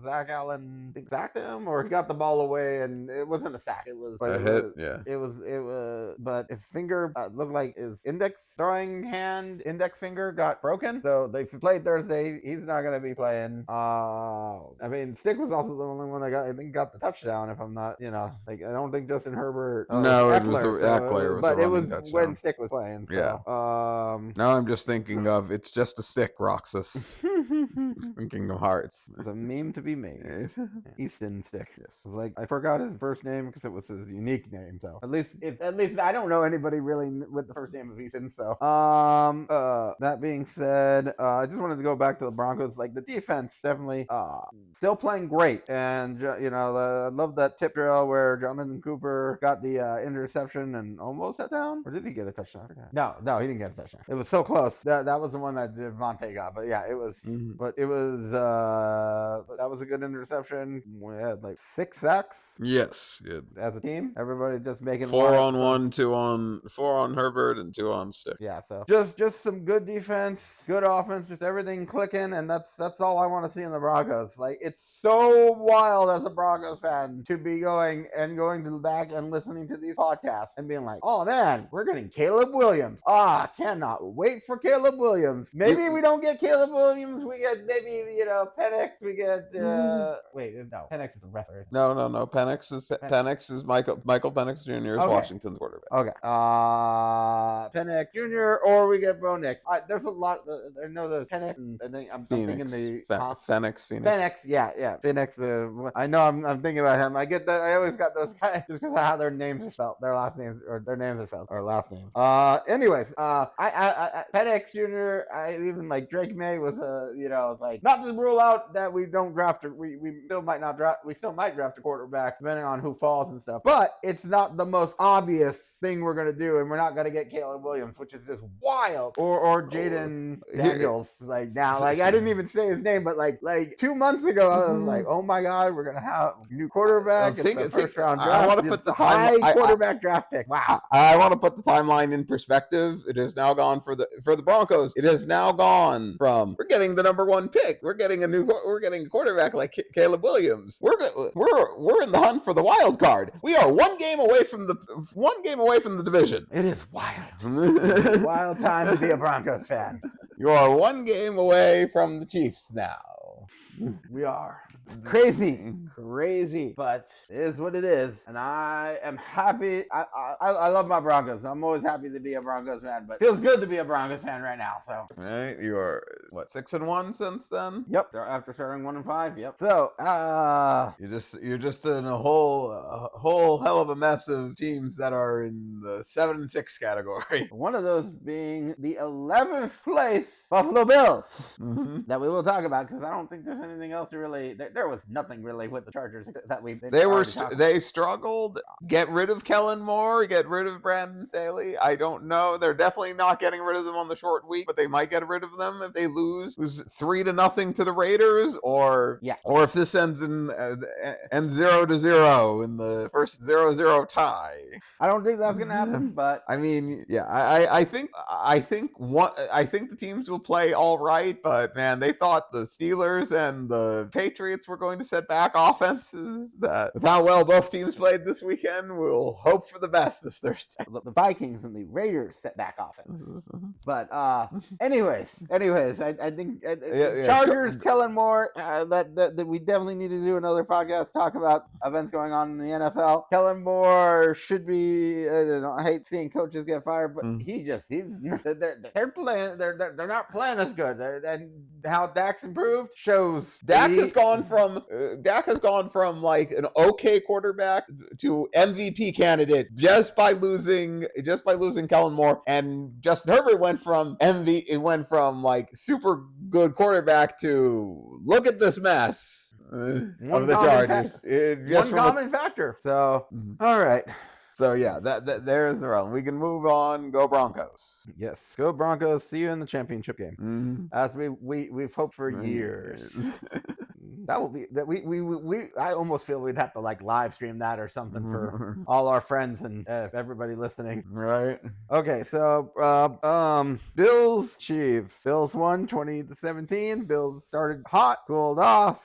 Zach Allen sacked him, or he got the ball away, and it wasn't a sack. It was a hit. It was. But his finger looked like his index finger got broken. So they played Thursday. He's not going to be playing. Stick was also the only one that got the touchdown. If I'm not, I don't think Justin Herbert. No, it was Eckler. But it was touchdown when Stick was playing. So, yeah. Now I'm just thinking of it's just a stick, Roxas. From Kingdom Hearts. It's a meme to be made. Easton Stick. Yes. Like I forgot his first name because it was his unique name. So at least I don't know anybody really with the first name of Easton. So that being said, I just wanted to go back to the Broncos. Like the defense definitely still playing great, and I love that tip drill where Jonathan Cooper got the interception and almost set down, or did he get a touchdown? No, he didn't get a touchdown. It was so close. That was the one that Devontae got, but yeah, it was. But it was that was a good interception. We had like 6 sacks. Yes, good. As a team, everybody just making 4 on 1, 4 on Herbert, and 2 on Stick. Yeah, so just some good defense, good offense, just everything clicking, and that's all I want to see in the Broncos. Like it's so wild as a Broncos fan to be going to back and listening to these podcasts and being like, oh man, we're getting Caleb Williams. Cannot wait for Caleb Williams. Maybe we don't get Caleb Williams. We get maybe Penix. We get Penix is a wrestler. No. Penix is Michael Penix Jr. is Washington's quarterback. Okay. Penix Jr. or we get Bo Nix. There's a lot. I know there's Penix and I'm thinking the Phoenix. Yeah. Phoenix. I know I'm thinking about him. I get that. I always got those guys just because of how their names are spelled. Their last names or their names are spelled or last names. Anyways, I Penix Jr. I even like Drake May was like not to rule out that we don't draft. We still might not draft. We still might draft a quarterback depending on who falls and stuff. But it's not the most obvious thing we're gonna do, and we're not gonna get Caleb Williams, which is just wild, or Jaden Daniels. Like now, like I didn't even say his name, but like 2 months ago, I was like, oh my god, we're gonna have a new quarterback. First round draft. I want to put the quarterback draft pick. Wow. I want to put the timeline in perspective. It has now gone for the Broncos. It has now gone from we're getting the number 1 pick. We're getting a quarterback like Caleb Williams. We're in the hunt for the wild card. We are one game away from the division. It is wild. It's a wild time to be a Broncos fan. You are 1 game away from the Chiefs now. We are. crazy, but it is what it is, and I am happy. I love my Broncos. I'm always happy to be a Broncos fan, but feels good to be a Broncos fan right now. So, right, you are what 6-1 since then? Yep, after starting 1-5. Yep. So, you're just in a whole hell of a mess of teams that are in the 7-6 category. One of those being the 11th place Buffalo Bills that we will talk about, because I don't think there's anything else to really. There was nothing really with the Chargers that they struggled. Get rid of Kellen Moore, get rid of Brandon Staley. I don't know. They're definitely not getting rid of them on the short week, but they might get rid of them if they lose 3-0 to the Raiders, or if this ends 0-0 in the first 0-0 tie. I don't think that's gonna happen, but I mean, yeah, I think the teams will play all right, but man, they thought the Steelers and the Patriots were going to set back offenses. That with how well both teams played this weekend, we'll hope for the best this Thursday. The Vikings and the Raiders set back offenses. But anyways, I think Chargers, Kellen Moore. That we definitely need to do another podcast talk about events going on in the NFL. Kellen Moore should be. I hate seeing coaches get fired, but they're playing. They're not playing as good. And how Dak's improved shows. Dak has gone from like an okay quarterback to MVP candidate just by losing Kellen Moore, and Justin Herbert went from like super good quarterback to look at this mess of the Chargers. One common factor. So all right. So yeah, that there's the run. We can move on. Go Broncos. Yes, go Broncos. See you in the championship game. As we've hoped for years. That will be that we I almost feel we'd have to like live stream that or something for all our friends and everybody listening. Right. Okay, so Bills Chiefs. Bills won 20-17. Bills started hot, cooled off,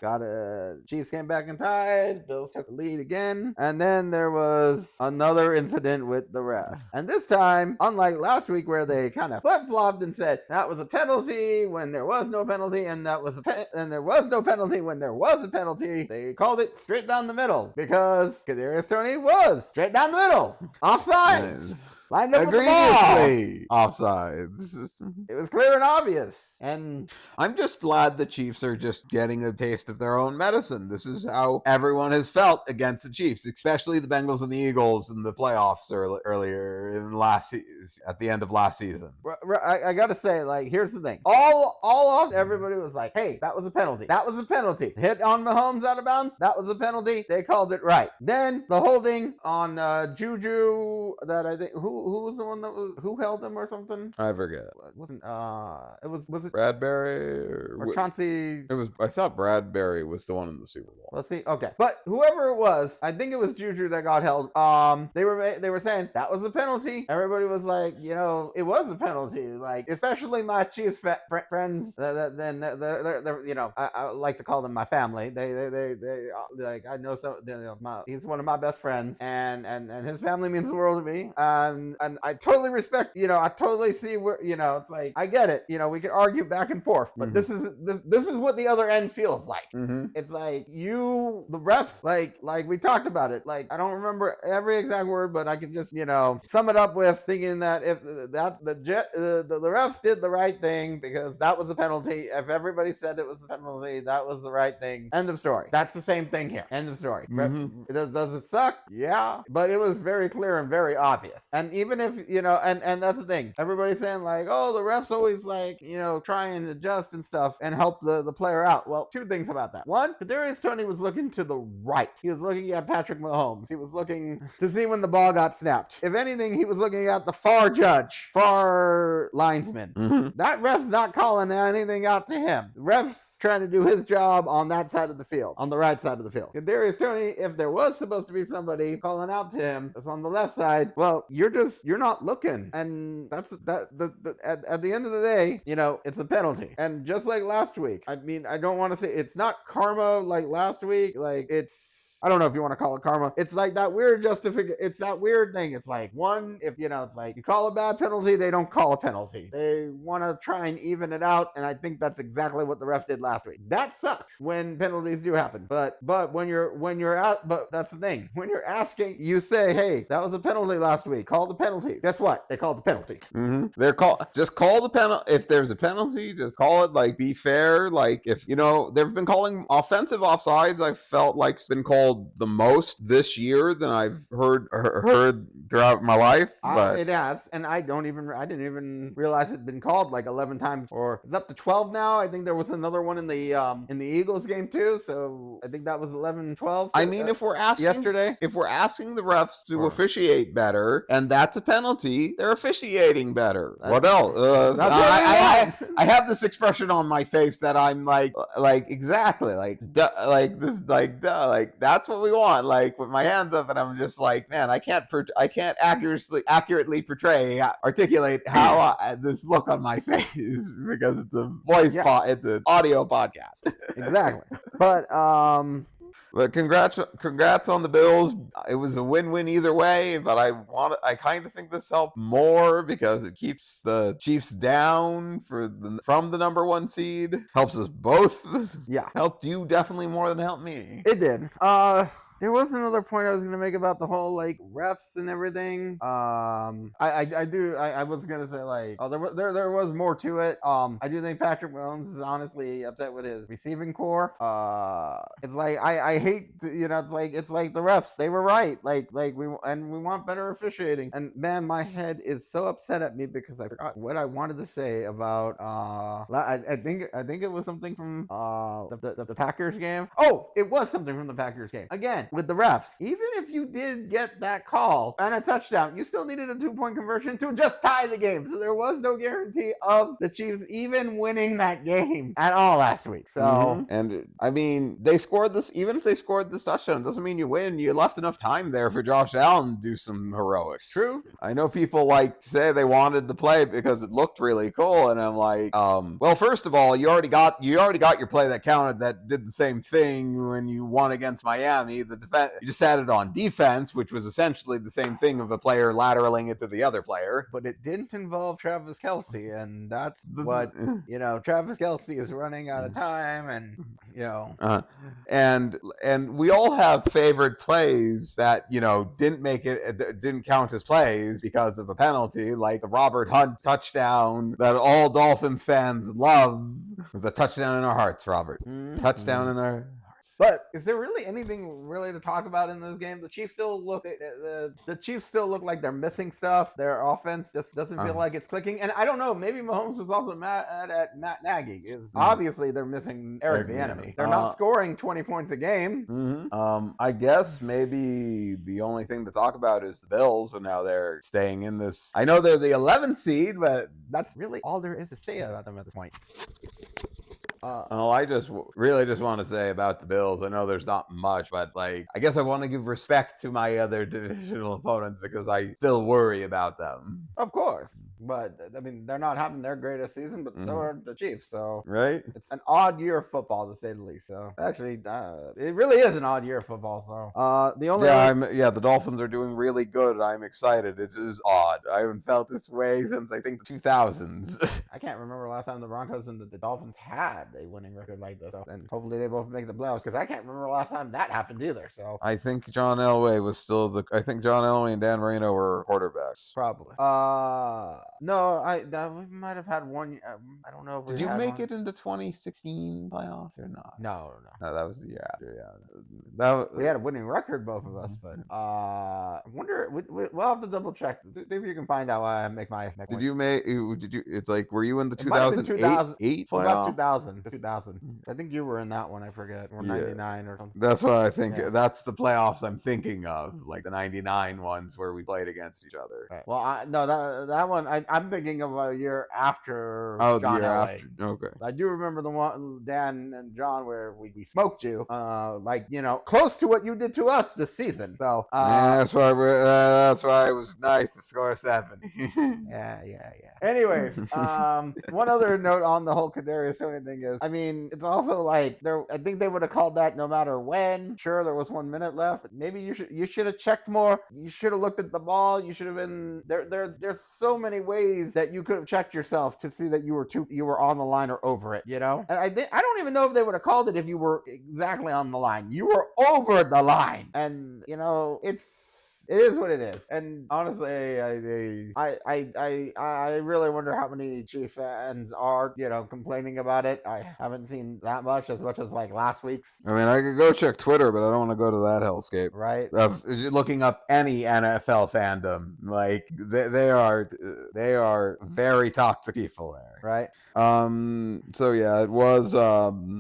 Chiefs came back and tied. Bills took the lead again, and then there was another incident with the refs. And this time, unlike last week where they kind of flip-flopped and said that was a penalty when there was no penalty, and there was no penalty when there was a penalty, they called it straight down the middle because Kadarius Toney was straight down the middle, offside. Lined up with the ball. Offsides. It was clear and obvious. And I'm just glad the Chiefs are just getting a taste of their own medicine. This is how everyone has felt against the Chiefs, especially the Bengals and the Eagles in the playoffs earlier at the end of last season. I gotta say, like, here's the thing. All off, everybody was like, hey, that was a penalty. That was a penalty. Hit on Mahomes out of bounds, that was a penalty. They called it right. Then the holding on Juju, that I think who was the one who held him or something? I forget. It wasn't was it Bradbury or Chauncey? It was. I thought Bradbury was the one in the Super Bowl. Let's see. Okay, but whoever it was, I think it was Juju that got held. They were saying that was a penalty. Everybody was like, it was a penalty. Like, especially my Chiefs friends. I like to call them my family. They like, I know some. He's one of my best friends, and his family means the world to me. And I totally respect. I totally see where it's like, I get it. We can argue back and forth, but this is what the other end feels like. It's like the refs, like we talked about it. Like, I don't remember every exact word, but I can just sum it up with thinking that if the refs did the right thing because that was a penalty. If everybody said it was a penalty, that was the right thing. End of story. That's the same thing here. End of story. Does it suck? Yeah, but it was very clear and very obvious. And even if and that's the thing. Everybody's saying like, oh, the refs always like try and adjust and stuff and help the player out. Well, two things about that. One, Kadarius Toney was looking to the right. He was looking at Patrick Mahomes. He was looking to see when the ball got snapped. If anything, he was looking at the far linesman. That ref's not calling anything out to him. The ref's trying to do his job on that side of the field, on the right side of the field. Kadarius Toney, if there was supposed to be somebody calling out to him that's on the left side, well, you're not looking, and at the end of the day, it's a penalty. And just like last week, I mean, I don't want to say it's not karma like last week, like it's I don't know if you want to call it karma. It's like that weird justification. It's that weird thing. It's like one, if it's like you call a bad penalty, they don't call a penalty. They want to try and even it out, and I think that's exactly what the refs did last week. That sucks when penalties do happen. But but that's the thing. When you're asking, you say, hey, that was a penalty last week. Call the penalty. Guess what? They called the penalty. Just call the penalty. If there's a penalty, just call it. Like, be fair. Like, if they've been calling offensive offsides. I felt like it's been called the most this year than I've heard throughout my life. But it has, and I didn't even realize it'd been called like 11 times, or it's up to 12 now. I think there was another one in the Eagles game too. So I think that was 11-12. I mean, if we're asking the refs to officiate better, and that's a penalty, they're officiating better. What else? I have this expression on my face that I'm like exactly like this, like that's what we want. Like, with my hands up, and I'm just like, man, I can't accurately articulate how this look on my face because it's a it's an audio podcast. Exactly. But congrats on the Bills. It was a win-win either way, but I kind of think this helped more because it keeps the Chiefs down from the number 1 seed. Helps us both. Yeah. Helped you definitely more than helped me. It did. There was another point I was gonna make about the whole like refs and everything. I was gonna say like, there was more to it. I do think Patrick Mahomes is honestly upset with his receiving core. It's like I hate it's like the refs, they were right. Like we want better officiating. And man, my head is so upset at me because I forgot what I wanted to say about I think it was something from the Packers game. Oh, it was something from the Packers game. Again, with the refs, even if you did get that call and a touchdown, you still needed a 2-point conversion to just tie the game. So there was no guarantee of the Chiefs even winning that game at all last week. So and I mean, they scored this. Even if they scored this touchdown, it doesn't mean you win. You left enough time there for Josh Allen to do some heroics. True. I know people say they wanted the play because it looked really cool, and I'm like, well, first of all, you already got your play that counted that did the same thing when you won against Miami. You just had it on defense, which was essentially the same thing of a player lateraling it to the other player. But it didn't involve Travis Kelce, and that's what, Travis Kelce is running out of time, and, and we all have favorite plays that, didn't count as plays because of a penalty, like the Robert Hunt touchdown that all Dolphins fans love. It was a touchdown in our hearts, Robert. Touchdown in our... But is there really anything really to talk about in this game? The Chiefs still look like they're missing stuff. Their offense just doesn't feel like it's clicking. And I don't know, maybe Mahomes was also mad at Matt Nagy. Obviously they're missing Eric Bieniemy. They're not scoring 20 points a game. I guess maybe the only thing to talk about is the Bills, and now they're staying in this. I know they're the 11th seed, but that's really all there is to say about them at this point. I just want to say about the Bills, I know there's not much, but I guess I want to give respect to my other divisional opponents because I still worry about them. Of course. But, I mean, they're not having their greatest season, but so are the Chiefs. So right, it's an odd year of football, to say the least. So, actually, it really is an odd year of football. So, the Dolphins are doing really good. I'm excited. It is odd. I haven't felt this way since, I think, the 2000s. I can't remember last time the Broncos and the Dolphins had a winning record like this. So, and hopefully they both make the playoffs, because I can't remember last time that happened either. So, I think John Elway and Dan Marino were quarterbacks. Probably. No, we might have had one. I don't know if did you make it into 2016 playoffs or not? No, that was the year after. Yeah, we had a winning record, both of us. But I wonder. We'll have to double check. Maybe you can find out why I make my. Did you? It's like, were you in the 2008 playoff? 2000. I think you were in that one. I forget. Or 99 or something. That's what I think. Yeah. That's the playoffs I'm thinking of, like the 99 ones where we played against each other. Right. Well, that one. I'm thinking of a year after. Oh, John the year LA. after. Okay. I do remember the one, Dan and John, where we smoked you, close to what you did to us this season. So that's why it was nice to score 7. Yeah. Anyways, one other note on the whole Kadarius Toney thing because I mean it's also like there. I think they would have called that no matter when. Sure, there was 1 minute left. But maybe you should have checked more. You should have looked at the ball. You should have been there. There's so many ways that you could have checked yourself to see that you were on the line or over it. And I don't even know if they would have called it if you were exactly on the line. You were over the line, and it is what it is. And honestly, I really wonder how many Chief fans are, complaining about it. I haven't seen that much as like last week's. I mean, I could go check Twitter, but I don't want to go to that hellscape. Right. Of looking up any NFL fandom, like they are very toxic people there. Right. So yeah, it was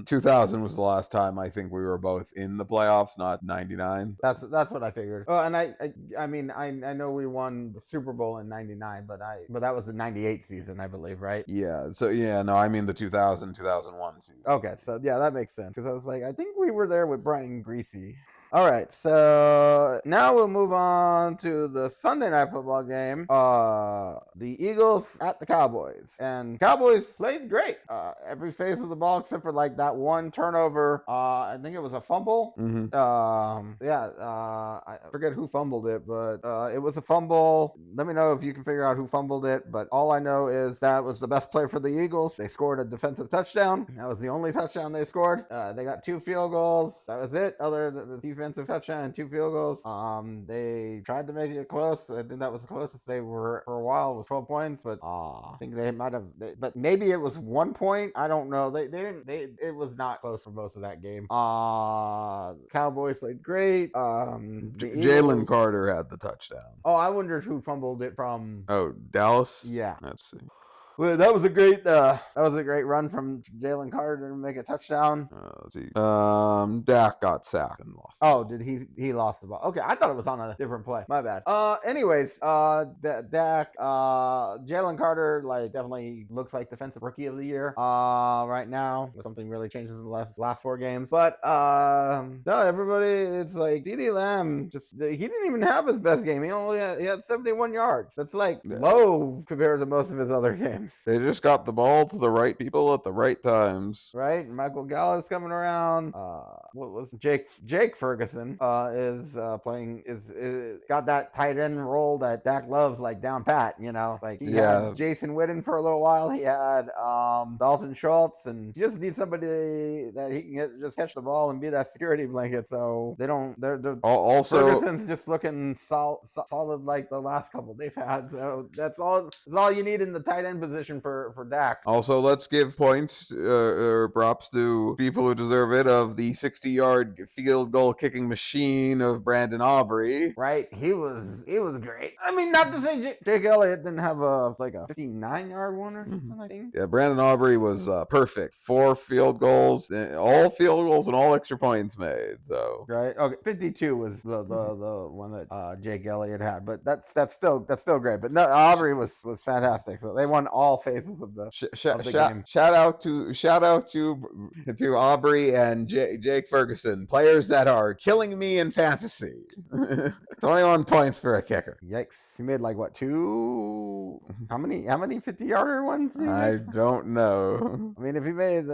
2000 was the last time I think we were both in the playoffs, not 99. That's what I figured. Oh, and I mean I know we won the Super Bowl in '99, but that was the '98 season, I believe, right? Yeah. So yeah, no, I mean the 2001 season. Okay, so yeah, that makes sense because I was like, I think we were there with Brian Greasy. All right, so now we'll move on to the Sunday night football game. The Eagles at the Cowboys, and Cowboys played great. Every phase of the ball except for like that one turnover. I think it was a fumble. Mm-hmm. I forget who fumbled it, but it was a fumble. Let me know if you can figure out who fumbled it. But all I know is that was the best play for the Eagles. They scored a defensive touchdown. That was the only touchdown they scored. They got 2 field goals. That was it. Other than the defensive touchdown and 2 field goals. They tried to make it close. I think that was the closest they were for a while. It was 12 points, but I think they might have. But maybe it was 1 point. I don't know. They didn't. It was not close for most of that game. Cowboys played great. Jalen Carter had the touchdown. Oh, I wondered who fumbled it from. Oh, Dallas? Yeah. Let's see. Well, that was a great run from Jalen Carter to make a touchdown. Let's see. Dak got sacked and lost. Oh, did he lost the ball? Okay, I thought it was on a different play. My bad. Anyways, Dak, Jalen Carter, like definitely looks like defensive rookie of the year. Right now, something really changes in the last 4 games. But no, everybody, it's like CeeDee Lamb he didn't even have his best game. He had 71 yards. That's like low compared to most of his other games. They just got the ball to the right people at the right times. Right? Michael Gallup's coming around. What was Jake Ferguson is playing is got that tight end role that Dak loves, like down pat, Like he had Jason Witten for a little while. He had Dalton Schultz, and you just need somebody that he can just catch the ball and be that security blanket. So they're also Ferguson's just looking solid like the last couple they've had. So that's all you need in the tight end position for Dak. Also, let's give points or props to people who deserve it of the 60-yard field goal kicking machine of Brandon Aubrey. Right, he was great. I mean, not to say Jake Elliott didn't have a 59-yard one or something. I think. Yeah, Brandon Aubrey was perfect. 4 field goals, all field goals and all extra points made. So right, okay, 52 was the one that Jake Elliott had, but that's still great. But no, Aubrey was fantastic. So they won all phases of the game. Shout out to Aubrey and Jake Ferguson, players that are killing me in fantasy. 21 points for a kicker. Yikes. He made like what, 2? How many 50-yarder ones? I don't know. I mean, if he made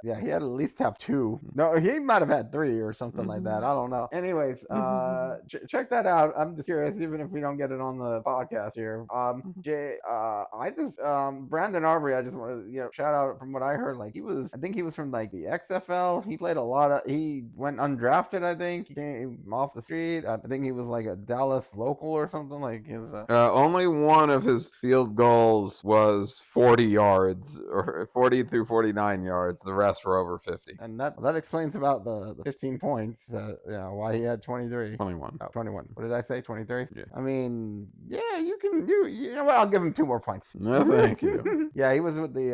he had at least have 2. No, he might have had 3 or something like that. I don't know. Anyways, check that out. I'm just curious, even if we don't get it on the podcast here. Brandon Aubrey, I just want to shout out from what I heard. Like I think he was from like the XFL. He played he went undrafted. I think he came off the street. I think he was like a Dallas local or something. Like only one of his field goals was 40 yards, or 40 through 49 yards. The rest were over 50. And that explains about the 15 points. Why he had 23. 21. Oh, 21. What did I say? 23. Yeah. I mean, yeah, you know what? I'll give him 2 more points. No, thank you. Yeah, he was with the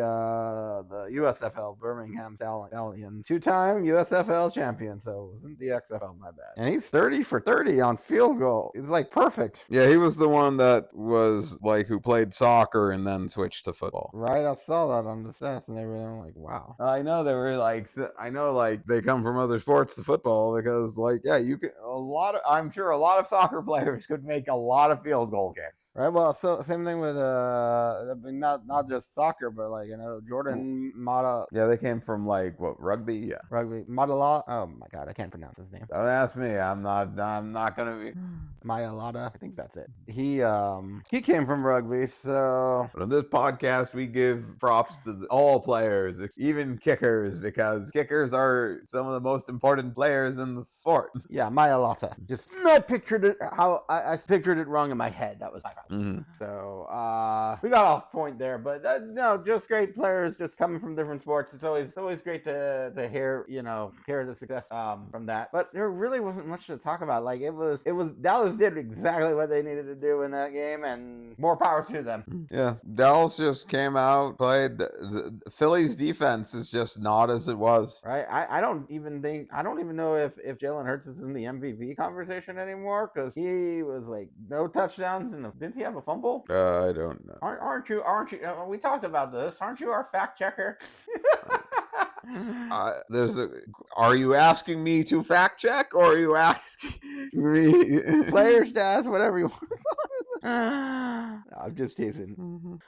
USFL, Birmingham Stallions, 2-time USFL champion. So it wasn't the XFL. My bad. And he's 30 for 30 on field field goal. It's like perfect. Yeah, he was the one that was like who played soccer and then switched to football. Right, I saw that on the stats and everything. I'm like, wow. I know they were like, I know like they come from other sports to football because like, yeah, you can I'm sure a lot of soccer players could make a lot of field goal kicks. Right, well, so same thing with not just soccer, but like Jordan Mata. Yeah, they came from like what, rugby? Yeah, Rugby Matala. Oh my god, I can't pronounce his name. don't ask me. I'm not gonna be. Mayalata, I think that's it. He came from rugby, so. But on this podcast, we give props to all players, even kickers, because kickers are some of the most important players in the sport. Yeah, Mayalata. Just I pictured it how I pictured it wrong in my head. That was my problem. So we got off point there, but no, just great players, just coming from different sports. It's always great to hear hear the success from that. But there really wasn't much to talk about. Like it was Dallas did exactly what they needed to do in that game, and more power to them. Yeah, Dallas just came out, played. The Phillies defense is just not as it was. Right. I don't even know if Jalen Hurts is in the MVP conversation anymore, because he was like no touchdowns and didn't he have a fumble? I don't know. Aren't you? We talked about this. Aren't you our fact checker? Are you asking me to fact check, or are you asking me player stats, whatever you want? I'm just teasing.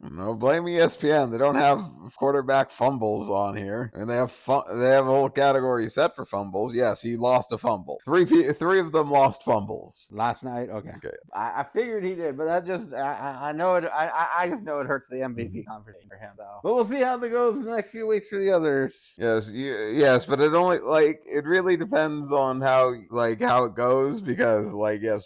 No, blame ESPN. They don't have quarterback fumbles on here, and they have a whole category set for fumbles. Yes, he lost a fumble. Three of them lost fumbles last night. Okay. I figured he did, but that just I know it. I just know it hurts the MVP conversation for him, though. But we'll see how it goes the next few weeks for the others. Yes, but it only it really depends on how it goes, because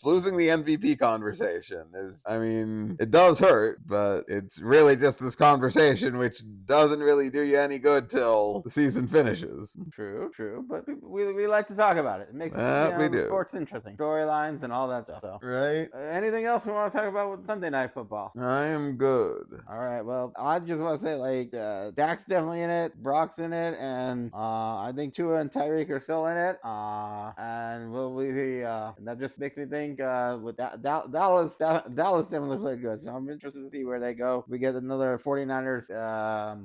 losing the MVP conversation is, I mean, it does hurt, but it's really just this conversation, which doesn't really do you any good till the season finishes. True, but we like to talk about it. It makes the sports interesting, storylines and all that stuff. So. Right. Anything else we want to talk about with Sunday Night Football? I am good. All right. Well, I just want to say Dak's definitely in it, Brock's in it, and I think Tua and Tyreek are still in it. And that just makes me think with Dallas definitely played good. So I'm interested to see where they go. We get another 49ers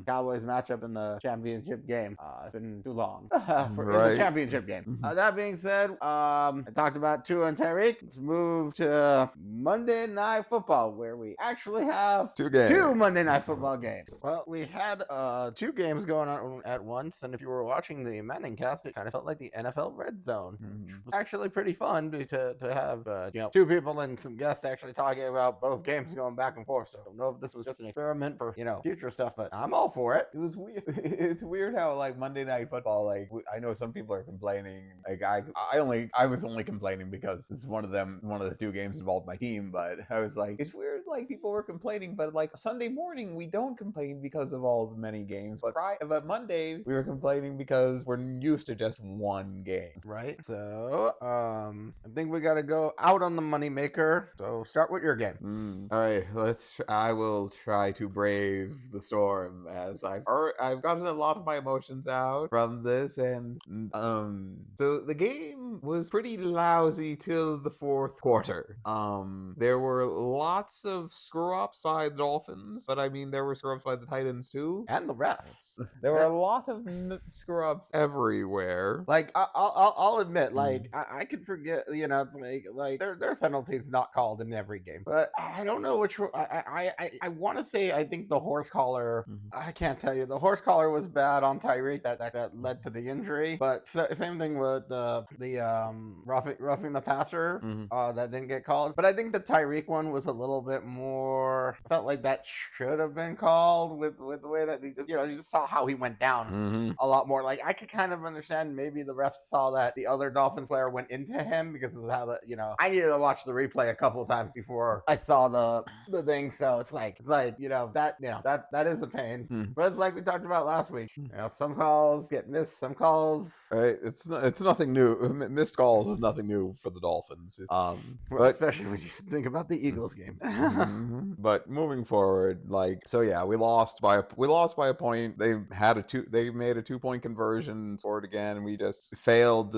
Cowboys matchup in the championship game. It's been too long for the championship game. That being said, I talked about Tua and Tyreek. Let's move to Monday Night Football, where we actually have two Monday Night Football games. Well, we had 2 games going on at once, and if you were watching the Manning cast, it kind of felt like the NFL Red Zone. It was actually pretty fun to have 2 people and some guests actually talking about both games going back and forth. So I don't know if this was just an experiment for future stuff, but I'm all for it. It was weird. It's weird how Monday Night Football, I know some people are complaining. I was only complaining because this is one of the 2 games involved my team, but I was like, it's weird people were complaining, but Sunday morning we don't complain because of all the many games, but Monday we were complaining because we're used to just one game, right? So I think we got to go out on the moneymaker. So start with your game. All right, I will try to brave the storm, as I've gotten a lot of my emotions out from this, and so the game was pretty lousy till the 4th quarter. There were lots of screw-ups by the Dolphins, but I mean there were screw-ups by the Titans too, and the refs. There were a lot of screw-ups everywhere. I'll admit, I could forget, it's there's penalties not called in every game, but I don't know which. I want to say I think the horse collar. I can't tell you. The horse collar was bad on Tyreek. That led to the injury. But same thing with the roughing the passer. That didn't get called. But I think the Tyreek one was a little bit more. Felt like that should have been called with the way that you just saw how he went down a lot more. I could kind of understand maybe the refs saw that the other Dolphins player went into him because of how I needed to watch the replay a couple of times before I saw the thing. So it's like like, that is a pain. But it's like we talked about last week. Some calls get missed, some calls. Right, it's nothing new. Missed calls is nothing new for the Dolphins. Well, especially when you think about the Eagles game. But moving forward, we lost by a point. They made a 2-point conversion, scored again. We just failed.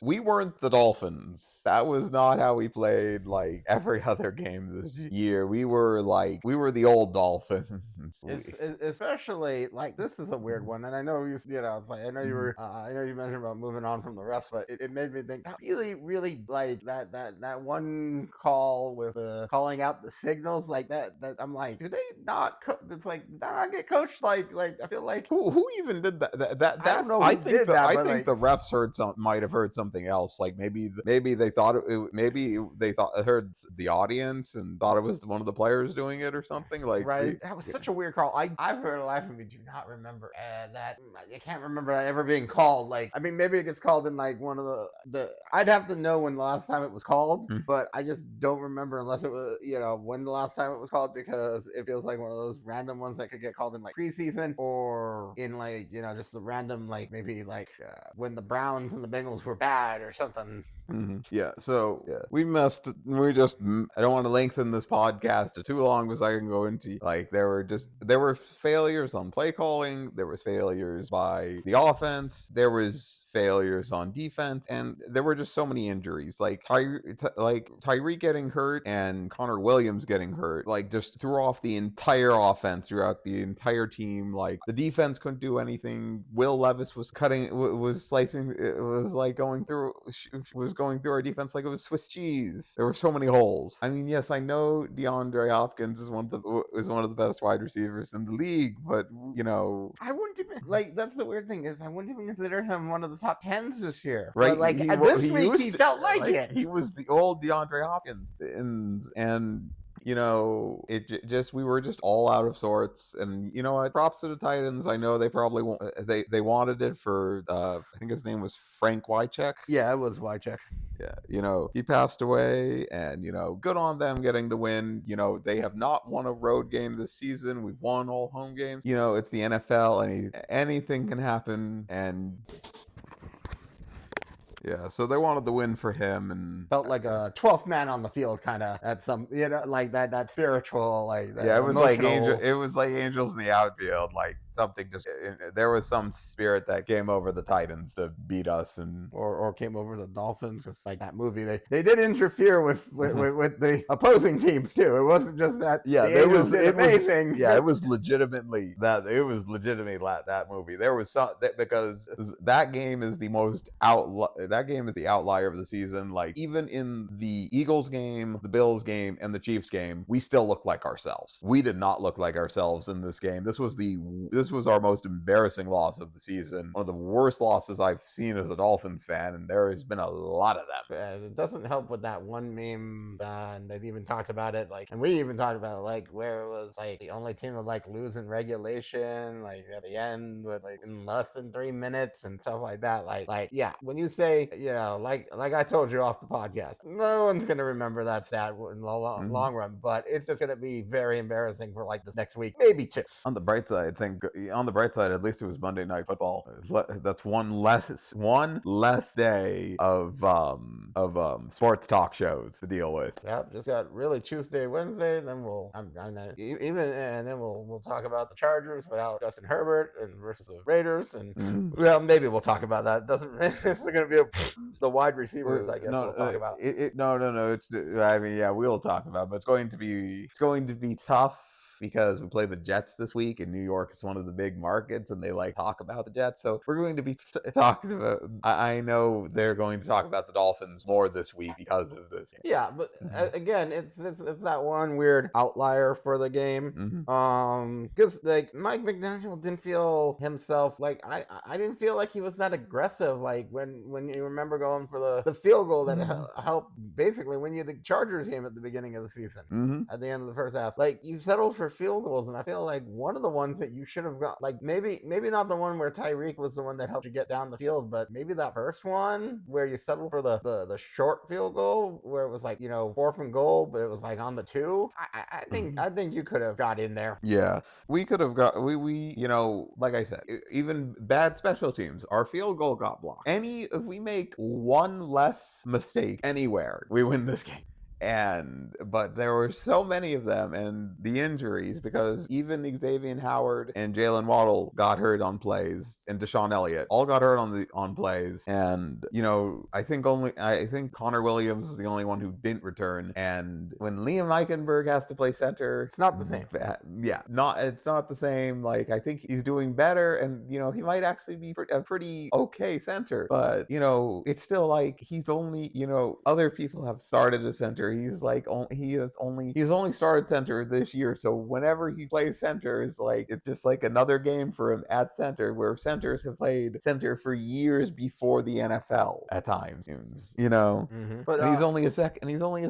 We weren't the Dolphins. That was not how we played like every other game this year. We were the old Dolphins. Especially like this is a weird one, and I know it's like I know you were I know you mentioned about moving on from the refs, but it made me think really like that one call with calling out the signals like that I'm like, do they not it's like did that not get coached like I feel like who even did that? I don't know who did that, I think the refs might have heard something else. Like maybe they thought heard the audience and thought it was one of the players doing it or something. Like that was such a weird call. I've heard a life of me do not remember that. I can't remember that ever being called. Like I mean, maybe it gets called in like one of the. I'd have to know when the last time it was called, but I just don't remember unless it was when the last time it was called, because it feels like one of those random ones that could get called in like preseason or in like just a random like maybe like when the Browns and the Bengals were bad or something. Yeah, so we messed. I don't want to lengthen this podcast too long because I can go into like there were failures on play calling, there was failures by the offense, there was failures on defense, and there were just so many injuries. Like Tyreek getting hurt and Connor Williams getting hurt, like just threw off the entire offense throughout the entire team. Like the defense couldn't do anything. Will Levis was slicing. It was like going through our defense like it was Swiss cheese. There were so many holes. I mean, yes, I know DeAndre Hopkins is one of the best wide receivers in the league, but I wouldn't even like. That's the weird thing is I wouldn't even consider him one of the top 10s this year. Right? But like this week, he felt like it. He was the old DeAndre Hopkins, and we were just all out of sorts. And you know what? Props to the Titans. I know they probably won't. They wanted it for I think his name was Frank Wycheck. Yeah, it was Wycheck. Yeah, he passed away, and good on them getting the win. They have not won a road game this season. We've won all home games. It's the NFL. Anything can happen, and yeah, so they wanted the win for him, and felt like a 12th man on the field, kind of at some, like that spiritual, like that it was emotional... it was like angels in the outfield, like something just there was some spirit that came over the Titans to beat us, and or came over the Dolphins, just like that movie. They did interfere with the opposing teams too. It wasn't just that. Yeah, it was amazing. It was legitimately that. It was legitimately that movie. There was some because that game is the most that game is the outlier of the season. Like even in the Eagles game, the Bills game, and the Chiefs game, we still look like ourselves. We did not look like ourselves in this game. This was our most embarrassing loss of the season. One of the worst losses I've seen as a Dolphins fan, and there has been a lot of them. It doesn't help with that one meme, and they even talked about it, like, and we even talked about it, like, where it was like the only team to like lose in regulation, like at the end, with like in less than 3 minutes and stuff like that. Like, yeah, when you say, like I told you off the podcast, no one's gonna remember that stat in the long run, but it's just gonna be very embarrassing for like this next week, maybe two. On the bright side, at least it was Monday Night Football. That's one less day of sports talk shows to deal with. Yep, just got really Tuesday, Wednesday. Then we'll talk about the Chargers without Justin Herbert and versus the Raiders, and well, maybe we'll talk about that. It's going to be the wide receivers, I guess. We'll talk about. We'll talk about, but it's going to be tough. Because we play the Jets this week, and New York is one of the big markets, and they like talk about the Jets. So we're going to be talking about. I know they're going to talk about the Dolphins more this week because of this. Yeah, but again, it's that one weird outlier for the game. Because like Mike McDaniel didn't feel himself like I didn't feel like he was that aggressive. Like when you remember going for the field goal that helped basically win you the Chargers game at the beginning of the season, at the end of the first half. Like you settled for field goals, and I feel like one of the ones that you should have got, like maybe not the one where Tyreek was the one that helped you get down the field, but maybe that first one where you settled for the short field goal where it was like, 4th and goal, but it was like on the 2. I think you could have got in there. Yeah, we could have got like I said, even bad special teams, our field goal got blocked. If we make one less mistake anywhere, we win this game. But there were so many of them, and the injuries, because even Xavier Howard and Jalen Waddle got hurt on plays, and Deshaun Elliott all got hurt on plays, and I think Connor Williams is the only one who didn't return. And when Liam Eichenberg has to play center, it's not the same. It's not the same. Like, I think he's doing better, and he might actually be a pretty okay center, but it's still like he's only other people have started a center. He's only started center this year, so whenever he plays center, it's just like another game for him at center, where centers have played center for years before the NFL at times. But he's only a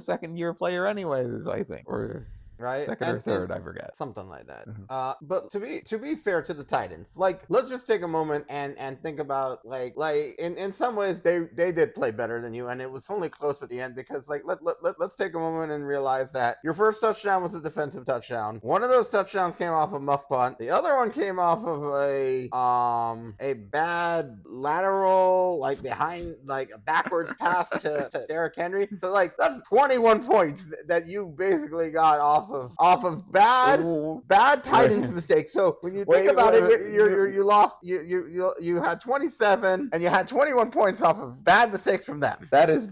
second year player anyways, I think, or right? Second or third, I forget. Something like that. But to be fair to the Titans, like, let's just take a moment and think about like in some ways they did play better than you, and it was only close at the end because let's take a moment and realize that your first touchdown was a defensive touchdown. One of those touchdowns came off a muff punt. The other one came off of a bad lateral, like behind, like a backwards pass to Derrick Henry. So like that's 21 points that you basically got off of bad Titans mistakes. So when you think about it, you lost. You had 27 and you had 21 points off of bad mistakes from them. That is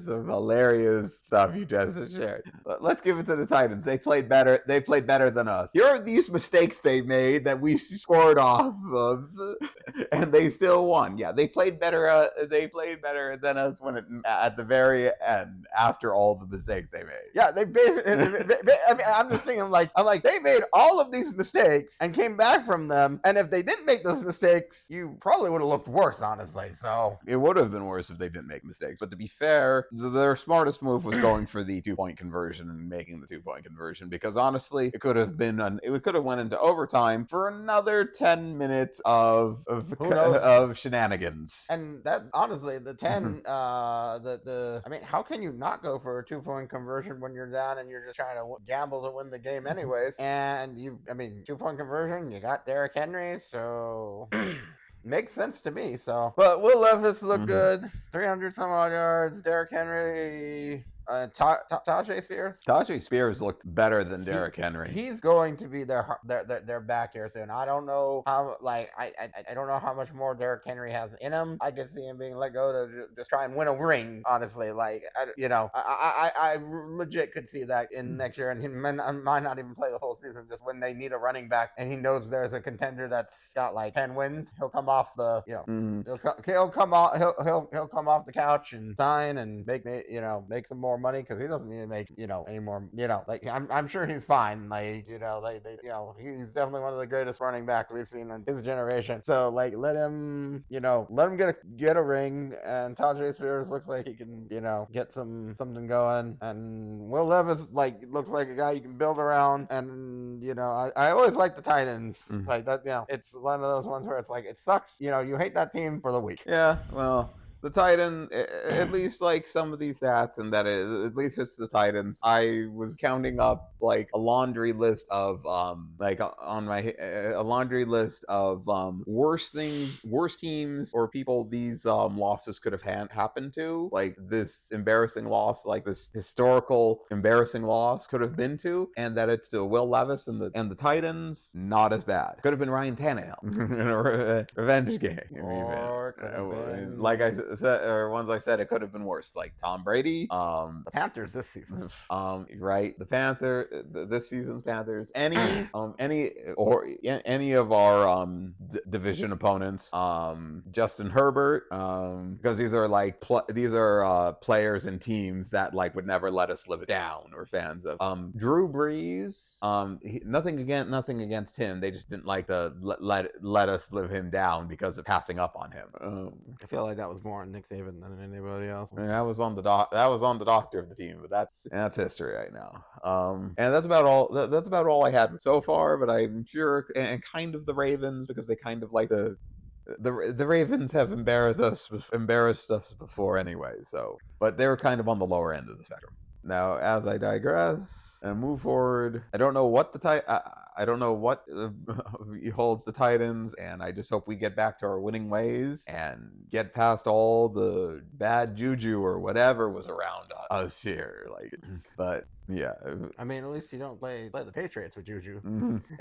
some hilarious stuff you just shared. But let's give it to the Titans. They played better. They played better than us. Here are these mistakes they made that we scored off of, and they still won. Yeah, they played better. They played better than us at the very end, after all the mistakes they made. Yeah, they basically. I mean, I'm just thinking, I'm like, they made all of these mistakes and came back from them. And if they didn't make those mistakes, you probably would have looked worse, honestly. So it would have been worse if they didn't make mistakes. But to be fair, their smartest move was going for the 2-point conversion and making the 2-point conversion, because honestly, it could have went into overtime for another 10 minutes of shenanigans. And that, honestly, the 10, I mean, how can you not go for a 2-point conversion when you're down and you're just trying to gamble to win the game anyways? And 2-point conversion, you got Derrick Henry, so makes sense to me. So, but Will Levis looked good, 300 some odd yards. Derrick Henry, Tajay Spears. Tajay Spears looked better than Derrick Henry. He's going to be their back here soon. I don't know how. I don't know how much more Derrick Henry has in him. I could see him being let go to just try and win a ring. Honestly, I legit could see that in next year, and he might not even play the whole season. Just when they need a running back, and he knows there's a contender that's got like 10 wins, he'll come off the he'll come off the couch and sign and make some more money, because he doesn't need to make any more. I'm sure he's fine. He's definitely one of the greatest running backs we've seen in his generation. So let him get a ring, and Tajay Spears looks like he can get something going, and Will Levis looks like a guy you can build around. And I always like the Titans like that. It's one of those ones where it's like, it sucks. You hate that team for the week. Yeah, well, the Titan, at least like some of these stats, and that is, at least it's the Titans. I was counting up like a laundry list of worst teams or people these losses could have happened to, like this embarrassing loss, like this historical embarrassing loss could have been to, and that it's still Will Levis and the Titans, not as bad. Could have been Ryan Tannehill in a revenge game, or could have been, like I said, or ones I said, it could have been worse, like Tom Brady, the Panthers this season, right, this season's Panthers, any of our division opponents, Justin Herbert, because these are players and teams that would never let us live it down, or fans of Drew Brees. Nothing against him, they just didn't like to let us live him down because of passing up on him. I feel like that was more more on Nick Saban than anybody else. I mean, that was on the doctor of the team, but that's history right now. And that's about all. That's about all I had so far. But I'm sure, and kind of the Ravens, because they kind of like the Ravens have embarrassed us before anyway. So, but they were kind of on the lower end of the spectrum. Now, as I digress and move forward, I don't know what I don't know what holds the Titans, and I just hope we get back to our winning ways and get past all the bad juju or whatever was around us here. Like, but yeah, I mean, at least you don't play the Patriots with juju.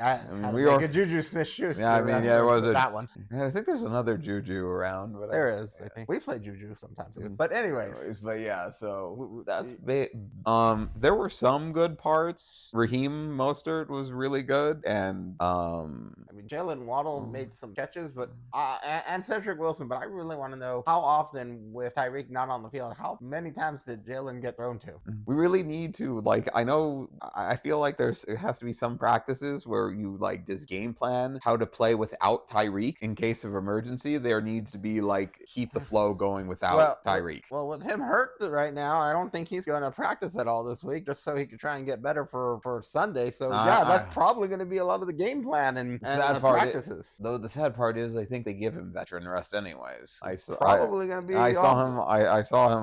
I mean, we are a Juju Smith-Schuster. Yeah, I mean, yeah, there was that one. I think there's another juju around, but there is. I think we play juju sometimes. But anyways, but yeah, so that's there were some good parts. Raheem Mostert was really good, and I mean, Jalen Waddle made some catches, but and Cedric Wilson. But I really want to know how often, with Tyreek not on the field, how many times did Jalen get thrown to? We really need to, like, I feel like it has to be some practices where you like just game plan how to play without Tyreek in case of emergency. There needs to be like keep the flow going without Tyreek. Well, with him hurt right now, I don't think he's going to practice at all this week, just so he can try and get better for Sunday. So that's probably going to be a lot of the game plan and practices. Though the sad part is, I think they give him veteran rest anyways. I saw him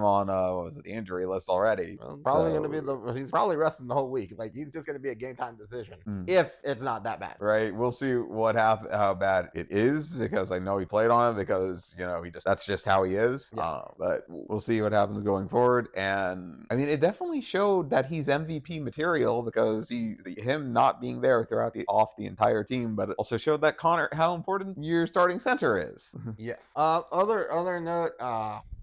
on what was it, the injury list already. Well, probably going to be he's probably resting the whole week. Like, he's just going to be a game time decision if it's not that bad. Right. We'll see how bad it is, because I know he played on it, because that's just how he is. Yeah. But we'll see what happens going forward. And I mean, it definitely showed that he's MVP material, because him not being there throughout the entire team, but it also showed that Connor, how important your starting center is. Yes. Other note,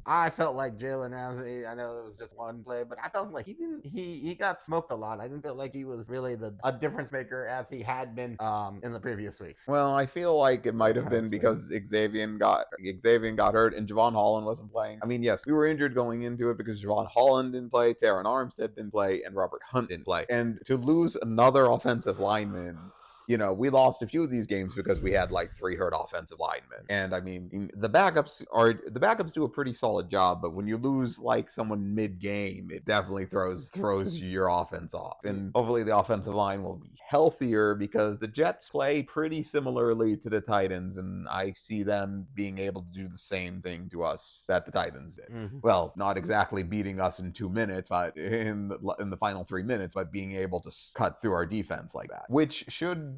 I felt like Jalen Ramsey, I know it was just one play, but I felt like he got smoked a lot. I didn't feel like he was really a difference maker as he had been in the previous weeks. Well, I feel like it might have been because Xavier got hurt and Javon Holland wasn't playing. I mean, yes, we were injured going into it because Javon Holland didn't play, Taron Armstead didn't play, and Robert Hunt didn't play. And to lose another offensive lineman, we lost a few of these games because we had like 3 hurt offensive linemen. And I mean, the backups do a pretty solid job, but when you lose like someone mid-game, it definitely throws your offense off. And hopefully the offensive line will be healthier, because the Jets play pretty similarly to the Titans, and I see them being able to do the same thing to us that the Titans did. Mm-hmm. Well, not exactly beating us in 2 minutes, but in the final 3 minutes, but being able to cut through our defense like that, which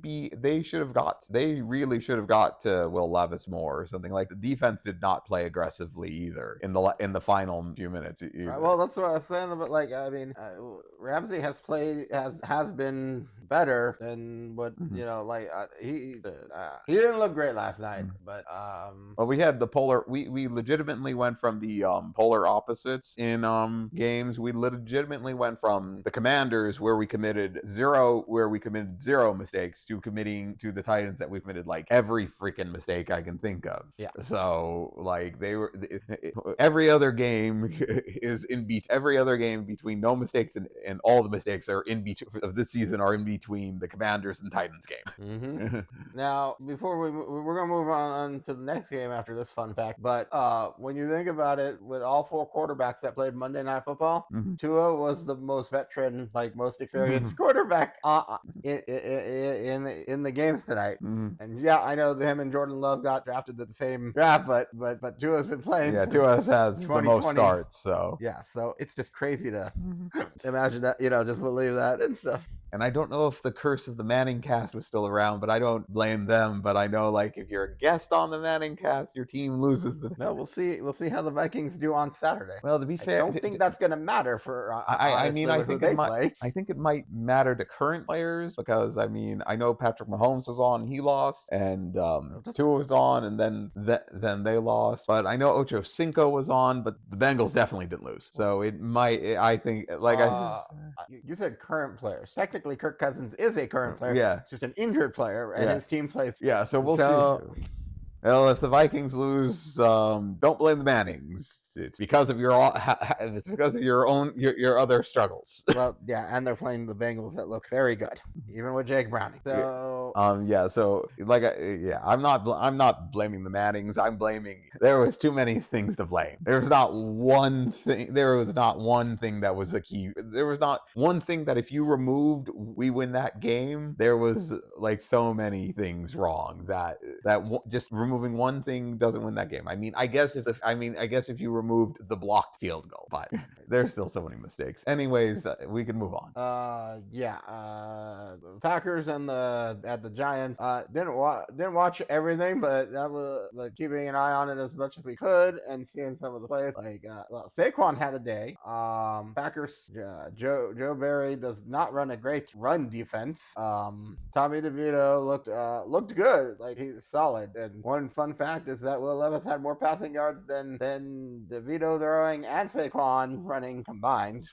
they really should have got to Will Levis more or something. Like, the defense did not play aggressively either in the final few minutes either. Right, well, that's what I was saying. But like, I mean, Ramsey has been better than what he didn't look great last night. But well, we had the polar. We legitimately went from the polar opposites in games. We legitimately went from the Commanders, where we committed zero mistakes, to committing to the Titans that we committed like every freaking mistake I can think of. Yeah. So like every other game between no mistakes and all the mistakes are in between of this season are in between the Commanders and Titans game. Mm-hmm. Now, before we're gonna move on to the next game after this fun fact, but when you think about it, with all 4 quarterbacks that played Monday Night Football, Tua was the most veteran, like most experienced quarterback in the games tonight. And yeah, I know him and Jordan Love got drafted at the same draft, but Tua's been playing. Yeah, Tua has the most starts, so yeah, so it's just crazy to imagine that, just believe that and stuff. And I don't know if the curse of the Manning cast was still around, but I don't blame them. But I know, like, if you're a guest on the Manning cast, your team loses the. No, we'll see. We'll see how the Vikings do on Saturday. Well, to be fair, I don't think that's going to matter for. I think it might matter to current players, because I mean, I know Patrick Mahomes was on, he lost, and Tua was on, and then they lost. But I know Ocho Cinco was on, but the Bengals definitely didn't lose. So it might. I think, like you said current players. Technically, Kirk Cousins is a current player. Yeah, it's just an injured player, and his team plays. Yeah, so we'll see. Well, if the Vikings lose, don't blame the Mannings. It's because of it's because of your other struggles. Well, yeah, and they're playing the Bengals that look very good, even with Jake Browning. So Yeah. So, like, yeah, I'm not blaming the Mannings. I'm blaming. There was too many things to blame. There was not one thing. There was not one thing that was the key. There was not one thing that if you removed, we win that game. There was like so many things wrong that just removing one thing doesn't win that game. I mean, I guess if you removed the blocked field goal, but there's still so many mistakes. Anyways, we can move on. The Packers and the Giants. Didn't watch everything, but that was like keeping an eye on it as much as we could and seeing some of the plays. Saquon had a day. Packers. Joe Barry does not run a great run defense. Tommy DeVito looked good. Like, he's solid. And one fun fact is that Will Levis had more passing yards than DeVito throwing and Saquon running combined.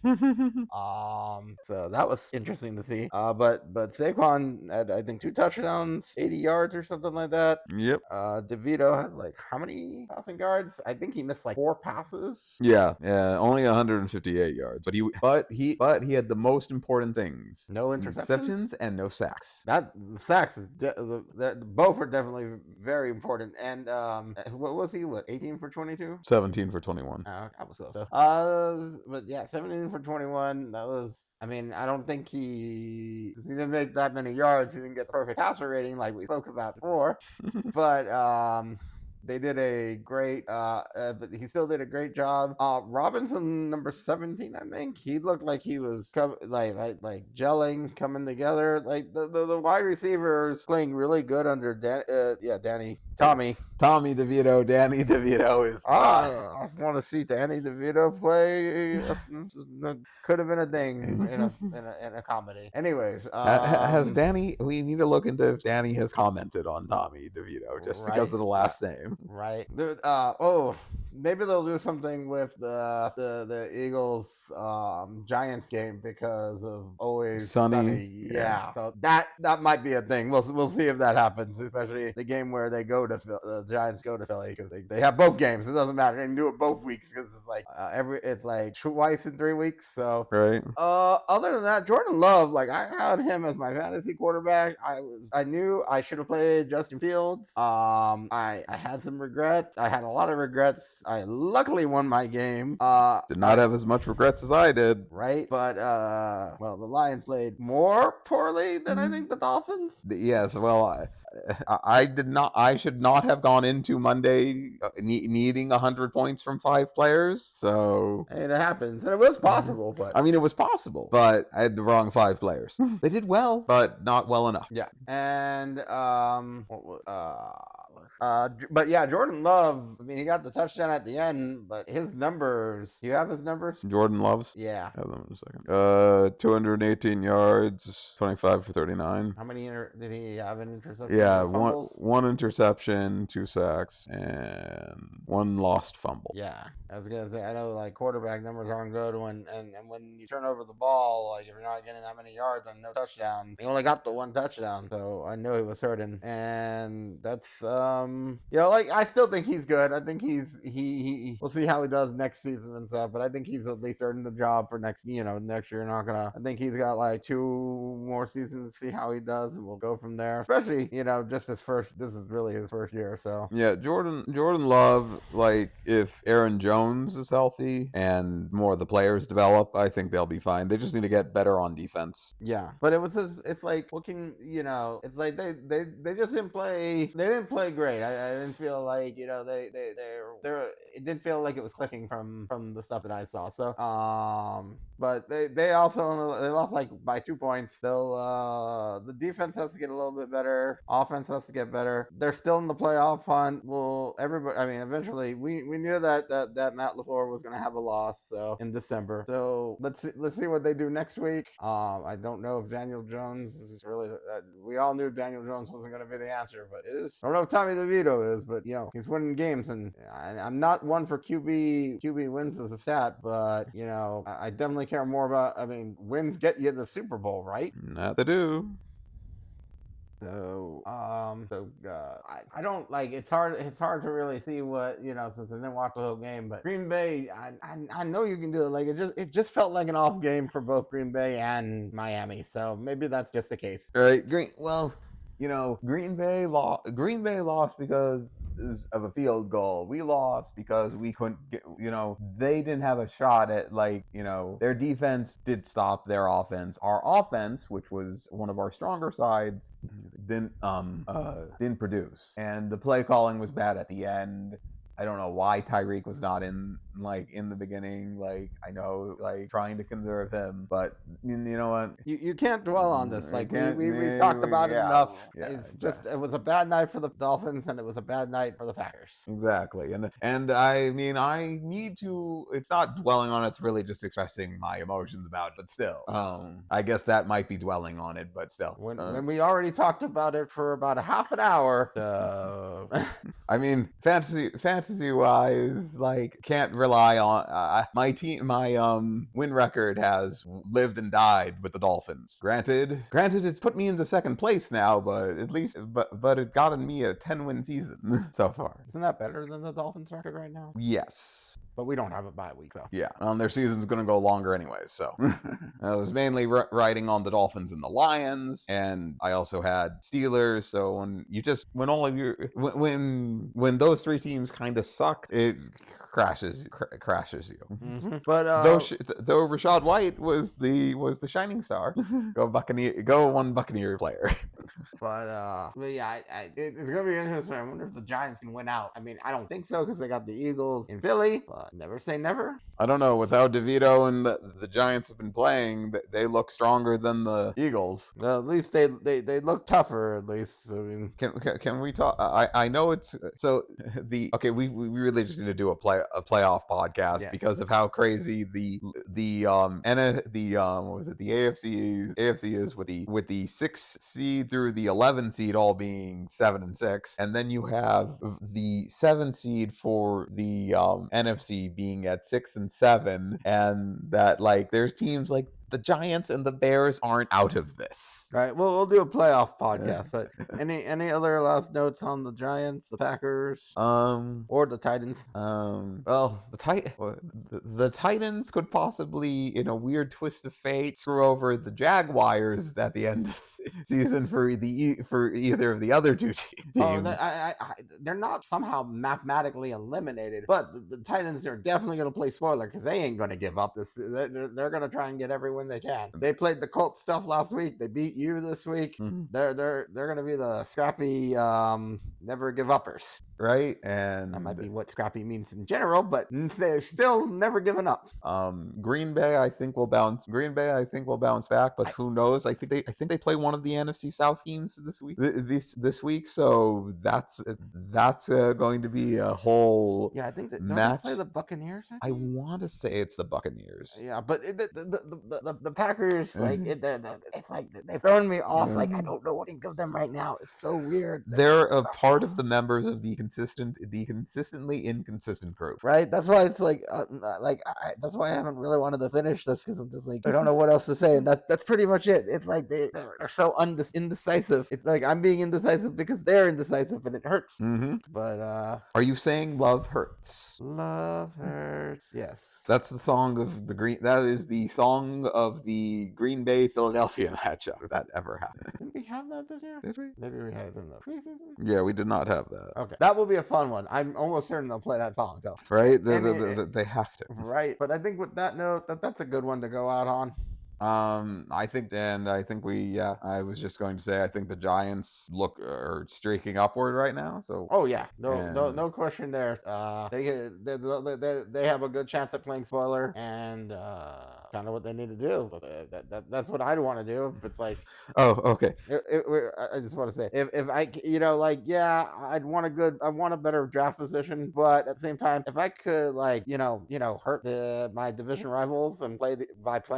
So that was interesting to see. But Saquon had, I think, 2 touchdowns, 80 yards or something like that. Yep. DeVito had like how many passing yards? I think he missed like 4 passes. Yeah, only 158 yards, but he had the most important things: No interceptions and no sacks. That sacks is both are definitely very important. And what was he? 18 for 22? 17 for 21. I was close. But yeah, 17 for 21. That was. I mean, I don't think he didn't make that many yards. He didn't get the perfect passer rating like we spoke about before. But they did a great, but he still did a great job. Robinson, number 17, I think he looked like he was like gelling, coming together. Like the wide receivers playing really good under Tommy DeVito. Danny DeVito is. I want to see Danny DeVito play. That could have been a thing in a comedy. Anyways, has Danny? We need to look into if Danny has commented on Tommy DeVito just because of the last name. Right. Maybe they'll do something with the Eagles Giants game because of always sunny. Yeah. So that might be a thing. We'll see if that happens, especially the game where they go to the Giants go to Philly, because they have both games. It doesn't matter. They can do it both weeks because it's like it's like twice in 3 weeks. So right. Other than that, Jordan Love, like, I had him as my fantasy quarterback. I knew I should have played Justin Fields. I had some regrets. I had a lot of regrets. I luckily won my game. Did not have as much regrets as I did. Right, but the Lions played more poorly than I think the Dolphins. Yes, well, I did not. I should not have gone into Monday needing 100 points from 5 players. So it happens, and it was possible. But I mean, it was possible, but I had the wrong 5 players. They did well, but not well enough. Yeah, and but yeah, Jordan Love. I mean, he got the touchdown at the end, but his numbers. Do you have his numbers? Jordan Love's. Yeah. Have them in a second. 218 yards, 25 for 39. How many did he have an interception? Yeah, one interception, 2 sacks, and 1 lost fumble. Yeah, I was gonna say, I know like quarterback numbers aren't good when you turn over the ball, like if you're not getting that many yards and no touchdowns. He only got the 1 touchdown, so I know he was hurting, and that's like, I still think he's good. I think he we'll see how he does next season and stuff, but I think he's at least earning the job for next year. I think he's got like 2 more seasons to see how he does, and we'll go from there. Especially, just this is really his first year, so. Yeah, Jordan Love, like, if Aaron Jones is healthy and more of the players develop, I think they'll be fine. They just need to get better on defense. Yeah, but it's like, it's like they just didn't play. They didn't play great. I didn't feel like, it didn't feel like it was clicking from the stuff that I saw. So, but they lost like by 2 points. So the defense has to get a little bit better. Offense has to get better. They're still in the playoff hunt. Eventually we knew that Matt LaFleur was going to have a loss. So in December. So let's see what they do next week. I don't know if Daniel Jones is really. We all knew Daniel Jones wasn't going to be the answer, but it is. I don't know if Tommy DeVito is, but he's winning games, and I'm not one for QB wins as a stat, but I definitely care more about. I mean, wins get you the Super Bowl, right? That they do. I don't like. It's hard. It's hard to really see what since I didn't watch the whole game. But Green Bay, I know you can do it. Like it just felt like an off game for both Green Bay and Miami. So maybe that's just the case. Right. Green Bay lost because of a field goal. We lost because we couldn't get. They didn't have a shot at their defense did stop their offense. Our offense, which was one of our stronger sides, didn't produce, and the play calling was bad at the end. I don't know why Tyreek was not in the beginning. I know trying to conserve him, but you know what? You can't dwell on this. We talked about it enough. Yeah, it's just it was a bad night for the Dolphins and it was a bad night for the Packers. Exactly. And I mean I need to it's not dwelling on it, it's really just expressing my emotions about it, but still. I guess that might be dwelling on it, but still. When we already talked about it for about a half an hour. I mean, fantasy wise, can't rely on my team. My win record has lived and died with the Dolphins. Granted, it's put me into second place now, but at least, but it gotten me a 10-win season so far. Isn't that better than the Dolphins record right now? Yes. But we don't have a bye week, though. Yeah, their season's going to go longer anyway, so. I was mainly riding on the Dolphins and the Lions, and I also had Steelers, so when those three teams kind of sucked, it crashes you. Mm-hmm. But though Rashad White was the shining star, go one Buccaneer player. But yeah, it's gonna be interesting. I wonder if the Giants can win out. I mean, I don't think so because they got the Eagles in Philly. But never say never. I don't know. With how DeVito and the Giants have been playing, they look stronger than the Eagles. Well, at least they look tougher. At least. I mean, can we talk? I know it's so we really just need to do a playoff podcast because of how crazy the AFC is with the 6th seed through the 11th seed all being 7-6, and then you have the 7th seed for the NFC being at 6-7, and that there's teams like the Giants and the Bears aren't out of this. Right. Well, we'll do a playoff podcast. But any other last notes on the Giants, the Packers, or the Titans? Well, the Titans could possibly, in a weird twist of fate, screw over the Jaguars at the end of the season for either of the other two teams. Oh, they're not somehow mathematically eliminated, but the Titans are definitely going to play spoiler because they ain't going to give up. They're going to try and get every win they can. They played the Colts stuff last week. They beat you this week. Mm-hmm. They're going to be the scrappy never give uppers. Right, and that might be what scrappy means in general, but they're still never giving up. Green Bay, I think will bounce back, but who knows? I think they play one of the NFC South teams this week. This week, so that's going to be a whole I think that match. Don't they play the Buccaneers? I want to say it's the Buccaneers. Yeah, but the Packers it's like they've thrown me off. I don't know what to think of them right now. It's so weird. They're a part of the members of the consistently inconsistent group, right? That's why it's that's why I haven't really wanted to finish this because I'm just I don't know what else to say, and that's pretty much it. It's they're so indecisive. It's I'm being indecisive because they're indecisive, and it hurts. Mm-hmm. But are you saying love hurts? Love hurts. Yes. That's the song of the Green. That is the song of the Green Bay Philadelphia matchup. If that ever happened. Did we have that this year? Did we? Maybe we had it in the preseason. Yeah, we did not have that. Okay, that will be a fun one. I'm almost certain they'll play that song. So right, they have to. Right, but I think with that note, that's a good one to go out on. I think I was just going to say I think the Giants are streaking upward right now. So no question there. They have a good chance at playing spoiler, and kind of what they need to do. That's what I'd want to do. If it's okay. I just want to say if I I'd want a better draft position, but at the same time, if I could hurt my division rivals and play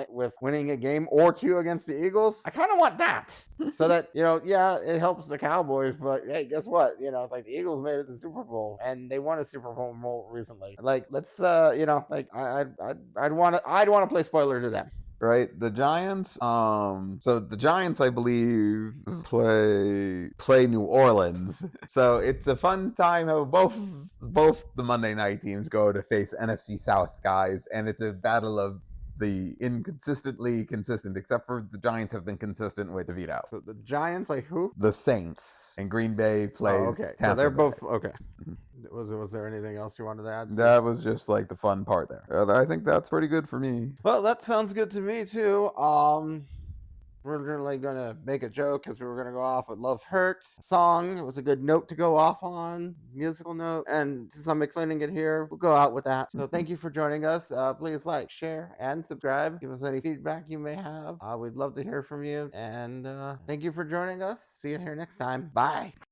with winning a game or two against the Eagles, I kind of want that. So that it helps the Cowboys, but hey, guess what? It's the Eagles made it to the Super Bowl and they won a Super Bowl recently. Let's I'd want to play spoiler to them. right? The Giants, so the Giants, I believe, play New Orleans. So it's a fun time how both the Monday night teams go to face NFC South guys, and it's a battle of the inconsistently consistent, except for the Giants have been consistent with DeVito. So the Giants play who? The Saints, and Green Bay plays Oh, okay. So Tampa they're Bay. both okay. Was there anything else you wanted to add? That was just like the fun part there. I think that's pretty good for me. Well, that sounds good to me too. We're really gonna make a joke because we were gonna go off with "Love Hurts" song. It was a good note to go off on, musical note. And since I'm explaining it here, we'll go out with that. So thank you for joining us. Please like, share, and subscribe. Give us any feedback you may have. We'd love to hear from you. And thank you for joining us. See you here next time. Bye.